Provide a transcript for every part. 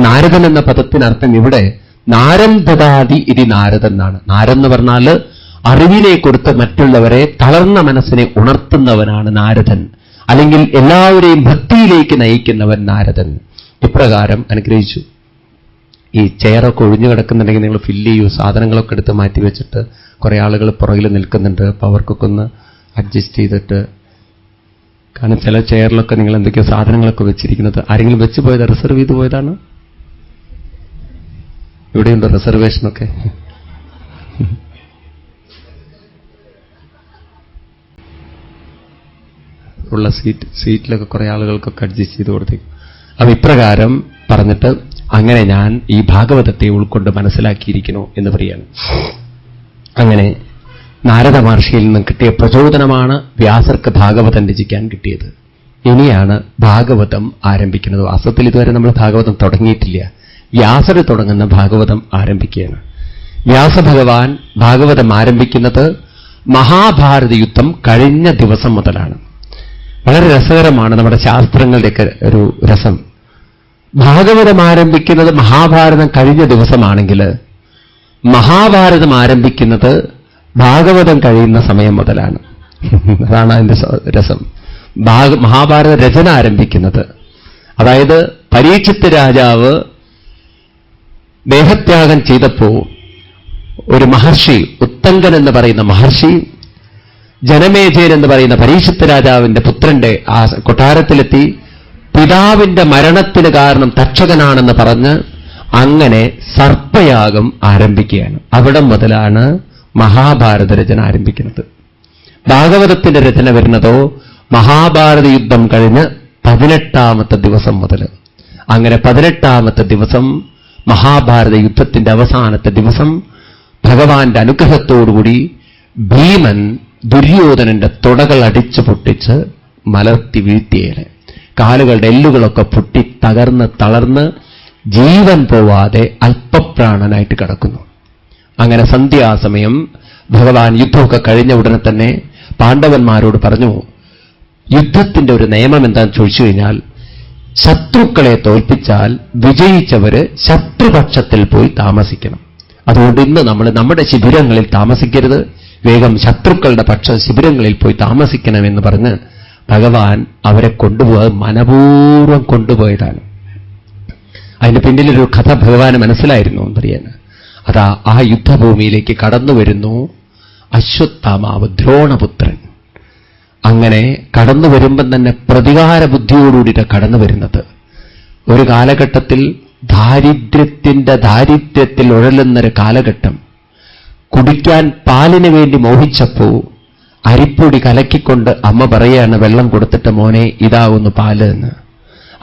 നാരദൻ എന്ന പദത്തിനർത്ഥം ഇവിടെ നാരം ദദാതി ഇതി നാരദൻ എന്നാണ്. നാരെന്ന് പറഞ്ഞാൽ അറിവിനെ കൊടുത്ത് മറ്റുള്ളവരെ തളർന്ന മനസ്സിനെ ഉണർത്തുന്നവനാണ് നാരദൻ, അല്ലെങ്കിൽ എല്ലാവരെയും ഭക്തിയിലേക്ക് നയിക്കുന്നവൻ നാരദൻ. ഇപ്രകാരം അനുഗ്രഹിച്ചു. ഈ ചെയറൊക്കെ ഒഴിഞ്ഞു കിടക്കുന്നുണ്ടെങ്കിൽ നിങ്ങൾ ഫില്ല് ചെയ്യൂ. സാധനങ്ങളൊക്കെ എടുത്ത് മാറ്റി വെച്ചിട്ട് കുറെ ആളുകൾ പുറകിൽ നിൽക്കുന്നുണ്ട്. അപ്പോൾ അവർക്കൊക്കെ ഒന്ന് അഡ്ജസ്റ്റ് ചെയ്തിട്ട്, കാരണം ചില ചെയറിലൊക്കെ നിങ്ങൾ എന്തൊക്കെയോ സാധനങ്ങളൊക്കെ വെച്ചിരിക്കുന്നത് ആരെങ്കിലും വെച്ച് പോയത്, റിസർവ് ചെയ്ത് പോയതാണ്? ഇവിടെയുണ്ടോ റിസർവേഷനൊക്കെ? ഉള്ള സീറ്റിലൊക്കെ കുറെ ആളുകൾക്കൊക്കെ അഡ്ജസ്റ്റ് ചെയ്ത് കൊടുത്തേക്കും. അപ്പൊ ഇപ്രകാരം പറഞ്ഞിട്ട് അങ്ങനെ ഞാൻ ഈ ഭാഗവതത്തെ ഉൾക്കൊണ്ട് മനസ്സിലാക്കിയിരിക്കുന്നു എന്ന് പറയാണ്. അങ്ങനെ നാരദ മഹർഷിയിൽ നിന്ന് കിട്ടിയ പ്രചോദനമാണ് വ്യാസർക്ക് ഭാഗവതം രചിക്കാൻ കിട്ടിയത്. ഇനിയാണ് ഭാഗവതം ആരംഭിക്കുന്നത്. വാസ്തവത്തിൽ ഇതുവരെ നമ്മൾ ഭാഗവതം തുടങ്ങിയിട്ടില്ല. വ്യാസർ തുടങ്ങുന്ന ഭാഗവതം ആരംഭിക്കുകയാണ്. വ്യാസഭഗവാൻ ഭാഗവതം ആരംഭിക്കുന്നത് മഹാഭാരത യുദ്ധം കഴിഞ്ഞ ദിവസം മുതലാണ്. വളരെ രസകരമാണ് നമ്മുടെ ശാസ്ത്രങ്ങളുടെയൊക്കെ ഒരു രസം. ഭാഗവതം ആരംഭിക്കുന്നത് മഹാഭാരതം കഴിഞ്ഞ ദിവസമാണെങ്കിൽ മഹാഭാരതം ആരംഭിക്കുന്നത് ഭാഗവതം കഴിയുന്ന സമയം മുതലാണ്. അതാണ് അതിന്റെ രസം. മഹാഭാരത രചന ആരംഭിക്കുന്നത്, അതായത് പരീക്ഷിത്ത് രാജാവ് ദേഹത്യാഗം ചെയ്തപ്പോ ഒരു മഹർഷി, ഉത്തങ്കൻ എന്ന് പറയുന്ന മഹർഷി, ജനമേജയൻ എന്ന് പറയുന്ന പരീക്ഷിത്ത് രാജാവിന്റെ പുത്രന്റെ ആ കൊട്ടാരത്തിലെത്തി പിതാവിന്റെ മരണത്തിന് കാരണം തക്ഷകനാണെന്ന് പറഞ്ഞ് അങ്ങനെ സർപ്പയാഗം ആരംഭിക്കുകയാണ്. അവിടം മുതലാണ് മഹാഭാരത രചന ആരംഭിക്കുന്നത്. ഭാഗവതത്തിന്റെ രചന വരുന്നതോ മഹാഭാരത യുദ്ധം കഴിഞ്ഞ് 18ാമത്തെ ദിവസം മുതൽ. അങ്ങനെ 18ാമത്തെ ദിവസം മഹാഭാരത യുദ്ധത്തിന്റെ അവസാനത്തെ ദിവസം ഭഗവാന്റെ അനുഗ്രഹത്തോടുകൂടി ഭീമൻ ദുര്യോധനന്റെ തുടകൾ അടിച്ചു പൊട്ടിച്ച് മലർത്തി വീഴ്ത്തിയേനെ. കാലുകളുടെ എല്ലുകളൊക്കെ പൊട്ടി തകർന്ന് തളർന്ന് ജീവൻ പോവാതെ അല്പപ്രാണനായിട്ട് കിടക്കുന്നു. അങ്ങനെ സന്ധ്യാസമയം ഭഗവാൻ യുദ്ധമൊക്കെ കഴിഞ്ഞ ഉടനെ തന്നെ പാണ്ഡവന്മാരോട് പറഞ്ഞു, യുദ്ധത്തിന്റെ ഒരു നിയമം എന്താണെന്ന് ചോദിച്ചു കഴിഞ്ഞാൽ, ശത്രുക്കളെ തോൽപ്പിച്ചാൽ വിജയിച്ചവര് ശത്രുപക്ഷത്തിൽ പോയി താമസിക്കണം. അതുകൊണ്ട് ഇന്ന് നമ്മൾ നമ്മുടെ ശിബിരങ്ങളിൽ താമസിക്കരുത്, വേഗം ശത്രുക്കളുടെ ശിബിരങ്ങളിൽ പോയി താമസിക്കണമെന്ന് പറഞ്ഞ് ഭഗവാൻ അവരെ കൊണ്ടുപോയത് മനപൂർവ്വം കൊണ്ടുപോയതാണ്. അതിന് പിന്നിലൊരു കഥ ഭഗവാന് മനസ്സിലായിരുന്നു എന്നറിയാൻ. അതാ ആ യുദ്ധഭൂമിയിലേക്ക് കടന്നു വരുന്നു അശ്വത്ഥാമാവ്, ദ്രോണപുത്രൻ. അങ്ങനെ കടന്നു വരുമ്പം തന്നെ പ്രതികാര ബുദ്ധിയോടുകൂടിയിട്ട് കടന്നു വരുന്നത്. ഒരു കാലഘട്ടത്തിൽ ദാരിദ്ര്യത്തിൽ ഉഴലുന്നൊരു കാലഘട്ടം. കുടിക്കാൻ പാലിന് വേണ്ടി മോഹിച്ചപ്പോ അരിപ്പൊടി കലക്കിക്കൊണ്ട് അമ്മ പറയാണ്, വെള്ളം കൊടുത്തിട്ട് മോനെ ഇതാവുന്നു പാല് എന്ന്.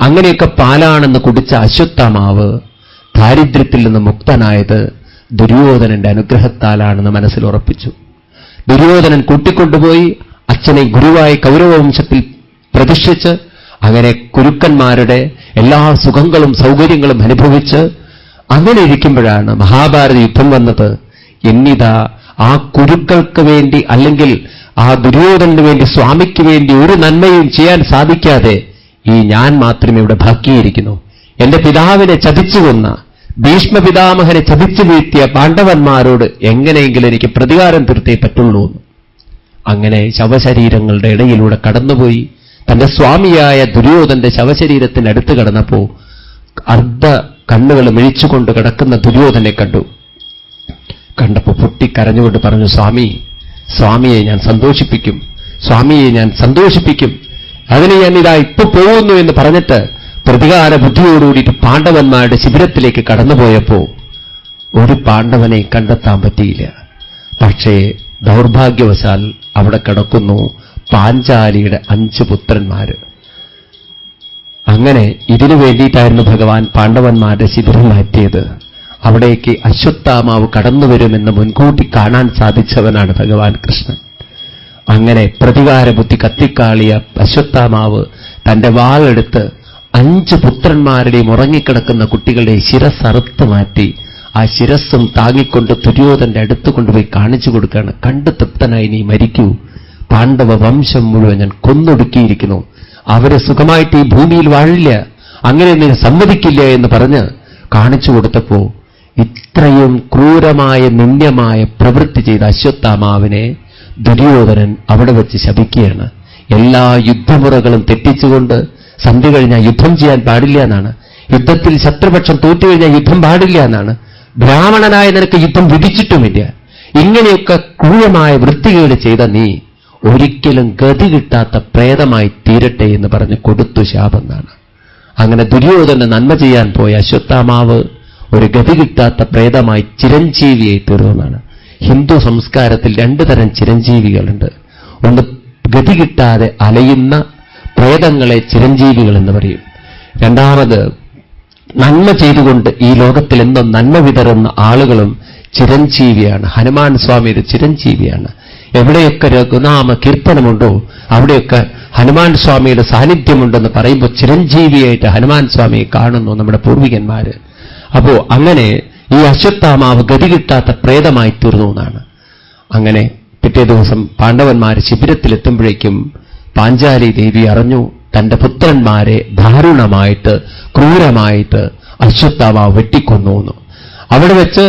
അങ്ങനെയൊക്കെ പാലാണെന്ന് കുടിച്ച അശ്വത്ഥാമാവ് ദാരിദ്ര്യത്തിൽ നിന്ന് മുക്തനായത് ദുര്യോധനന്റെ അനുഗ്രഹത്താലാണെന്ന് മനസ്സിൽ ഉറപ്പിച്ചു. ദുര്യോധനൻ കൂട്ടിക്കൊണ്ടുപോയി അച്ഛനെ ഗുരുവായി കൗരവവംശത്തിൽ പ്രതിഷ്ഠിച്ച് അങ്ങനെ കുരുക്കന്മാരുടെ എല്ലാ സുഖങ്ങളും സൗകര്യങ്ങളും അനുഭവിച്ച് അങ്ങനെ ഇരിക്കുമ്പോഴാണ് മഹാഭാരത യുദ്ധം വന്നത്. എന്നിതാ ആ കുരുക്കൾക്ക് വേണ്ടി, അല്ലെങ്കിൽ ആ ദുര്യോധനന് വേണ്ടി, സ്വാമിക്ക് വേണ്ടി ഒരു നന്മയും ചെയ്യാൻ സാധിക്കാതെ ഈ ഞാൻ മാത്രമേ ഇവിടെ ബാക്കിയിരിക്കുന്നു. എന്റെ പിതാവിനെ ചതിച്ചു കൊന്ന, ഭീഷ്മ പിതാമഹനെ ചതിച്ചു വീഴ്ത്തിയ പാണ്ഡവന്മാരോട് എങ്ങനെയെങ്കിലും എനിക്ക് പ്രതികാരം തീർത്തേ പറ്റുള്ളൂ. അങ്ങനെ ശവശരീരങ്ങളുടെ ഇടയിലൂടെ കടന്നുപോയി തന്റെ സ്വാമിയായ ദുര്യോധന്റെ ശവശരീരത്തിനടുത്ത് കടന്നപ്പോ അർദ്ധ കണ്ണുകൾ മിഴിച്ചുകൊണ്ട് കിടക്കുന്ന ദുര്യോധനെ കണ്ടപ്പോ പൊട്ടിക്കരഞ്ഞുകൊണ്ട് പറഞ്ഞു, സ്വാമിയെ ഞാൻ സന്തോഷിപ്പിക്കും, അതിന് ഞാൻ ഇതാ ഇപ്പൊ പോകുന്നു എന്ന് പറഞ്ഞിട്ട് പ്രതികാര ബുദ്ധിയോടുകൂടിയിട്ട് പാണ്ഡവന്മാരുടെ ശിബിരത്തിലേക്ക് കടന്നുപോയപ്പോ ഒരു പാണ്ഡവനെ കണ്ടെത്താൻ പറ്റിയില്ല. പക്ഷേ ദൗർഭാഗ്യവശാൽ അവിടെ കിടക്കുന്നു പാഞ്ചാലിയുടെ 5 പുത്രന്മാര്. അങ്ങനെ ഇതിനു വേണ്ടിയിട്ടായിരുന്നു ഭഗവാൻ പാണ്ഡവന്മാരുടെ ശിബിരം മാറ്റിയത്. അവിടേക്ക് അശ്വത്ഥാമാവ് കടന്നുവരുമെന്ന് മുൻകൂട്ടി കാണാൻ സാധിച്ചവനാണ് ഭഗവാൻ കൃഷ്ണൻ. അങ്ങനെ പ്രതികാര ബുദ്ധി കത്തിക്കാളിയ അശ്വത്ഥാമാവ് തന്റെ വാളെടുത്ത് 5 പുത്രന്മാരുടെയും ഉറങ്ങിക്കിടക്കുന്ന കുട്ടികളുടെ ശിരസ്സറുത്ത് മാറ്റി ആ ശിരസ്സും താങ്ങിക്കൊണ്ട് ദുര്യോധന്റെ അടുത്ത് കൊണ്ടുപോയി കാണിച്ചു കൊടുക്കുകയാണ്. കണ്ട് തൃപ്തനായി നീ മരിക്കൂ, പാണ്ഡവ വംശം മുഴുവൻ ഞാൻ കൊന്നൊടുക്കിയിരിക്കുന്നു, അവരെ സുഖമായിട്ട് ഈ ഭൂമിയിൽ വാഴില്ല, അങ്ങനെ നീ സമ്മതിക്കില്ല എന്ന് പറഞ്ഞ് കാണിച്ചു കൊടുത്തപ്പോ ഇത്രയും ക്രൂരമായ നിന്ദ്യമായ പ്രവൃത്തി ചെയ്ത അശ്വത്ഥാമാവിനെ ദുര്യോധനൻ അവിടെ വെച്ച് ശപിക്കുകയാണ്. എല്ലാ യുദ്ധമുറകളും തെറ്റിച്ചുകൊണ്ട് സന്ധി കഴിഞ്ഞാൽ യുദ്ധം ചെയ്യാൻ പാടില്ല എന്നാണ്. യുദ്ധത്തിൽ ശത്രുപക്ഷം തോറ്റുകഴിഞ്ഞാൽ യുദ്ധം പാടില്ല എന്നാണ്. ബ്രാഹ്മണനായ നിനക്ക് യുദ്ധം വിധിച്ചിട്ടുമില്ല. ഇങ്ങനെയൊക്കെ ക്രൂരമായ വൃത്തികേട് ചെയ്ത നീ ഒരിക്കലും ഗതി കിട്ടാത്ത പ്രേതമായി തീരട്ടെ എന്ന് പറഞ്ഞ് കൊടുത്തു ശാപെന്നാണ്. അങ്ങനെ ദുര്യോധന നന്മ ചെയ്യാൻ പോയ അശ്വത്ഥാമാവ് ഒരു ഗതി കിട്ടാത്ത പ്രേതമായി ചിരഞ്ജീവിയായി തീർന്നതാണ്. ഹിന്ദു സംസ്കാരത്തിൽ രണ്ടു തരം ചിരഞ്ജീവികളുണ്ട്. ഒന്ന് ഗതി കിട്ടാതെ അലയുന്ന പ്രേതങ്ങളെ ചിരഞ്ജീവികൾ എന്ന് പറയും. രണ്ടാമത് നന്മ ചെയ്തുകൊണ്ട് ഈ ലോകത്തിൽ എന്നും നന്മ വിതറുന്ന ആളുകളും ചിരഞ്ജീവിയാണ്. ഹനുമാൻ സ്വാമി ഒരു ചിരഞ്ജീവിയാണ്. എവിടെയൊക്കെ രഘുനാമ കീർത്തനമുണ്ടോ അവിടെയൊക്കെ ഹനുമാൻ സ്വാമിയുടെ സാന്നിധ്യമുണ്ടെന്ന് പറയുമ്പോൾ ചിരഞ്ജീവിയായിട്ട് ഹനുമാൻ സ്വാമിയെ കാണുന്നു നമ്മുടെ പൂർവികന്മാര്. അപ്പോ അങ്ങനെ ഈ അശ്വത്ഥാമാവ് ഗതി കിട്ടാത്ത പ്രേതമായി തീർന്നു എന്നാണ്. അങ്ങനെ പിറ്റേ ദിവസം പാണ്ഡവന്മാര് ശിബിരത്തിലെത്തുമ്പോഴേക്കും പാഞ്ചാലി ദേവി അറിഞ്ഞു തന്റെ പുത്രന്മാരെ ദാരുണമായിട്ട് ക്രൂരമായിട്ട് അശ്വത്ഥാമാവ് വെട്ടിക്കൊന്നു. അവിടെ വെച്ച്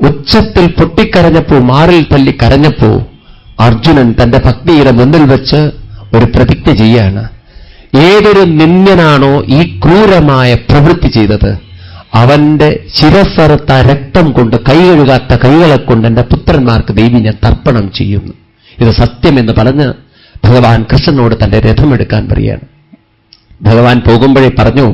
ഉച്ചത്തിൽ പൊട്ടിക്കരഞ്ഞപ്പോ, മാറിൽ തല്ലി കരഞ്ഞപ്പോ അർജുനൻ തന്റെ പത്നിയുടെ മുന്നിൽ വെച്ച് ഒരു പ്രതിജ്ഞ ചെയ്യാണ്. ഏതൊരു നിന്ദ്യനാണോ ഈ ക്രൂരമായ പ്രവൃത്തി ചെയ്തത് അവന്റെ ശിരസ്സറുത്ത രക്തം കൊണ്ട്, കൈ കഴുകാത്ത കൈകളെ കൊണ്ട് എന്റെ പുത്രന്മാർക്ക് ദേവി ഞാൻ തർപ്പണം ചെയ്യുന്നു. ഇത് സത്യമെന്ന് പറഞ്ഞ് ഭഗവാൻ കൃഷ്ണനോട് തന്റെ രഥമെടുക്കാൻ പറയാണ്. ഭഗവാൻ പോകുമ്പോഴേ പറഞ്ഞു,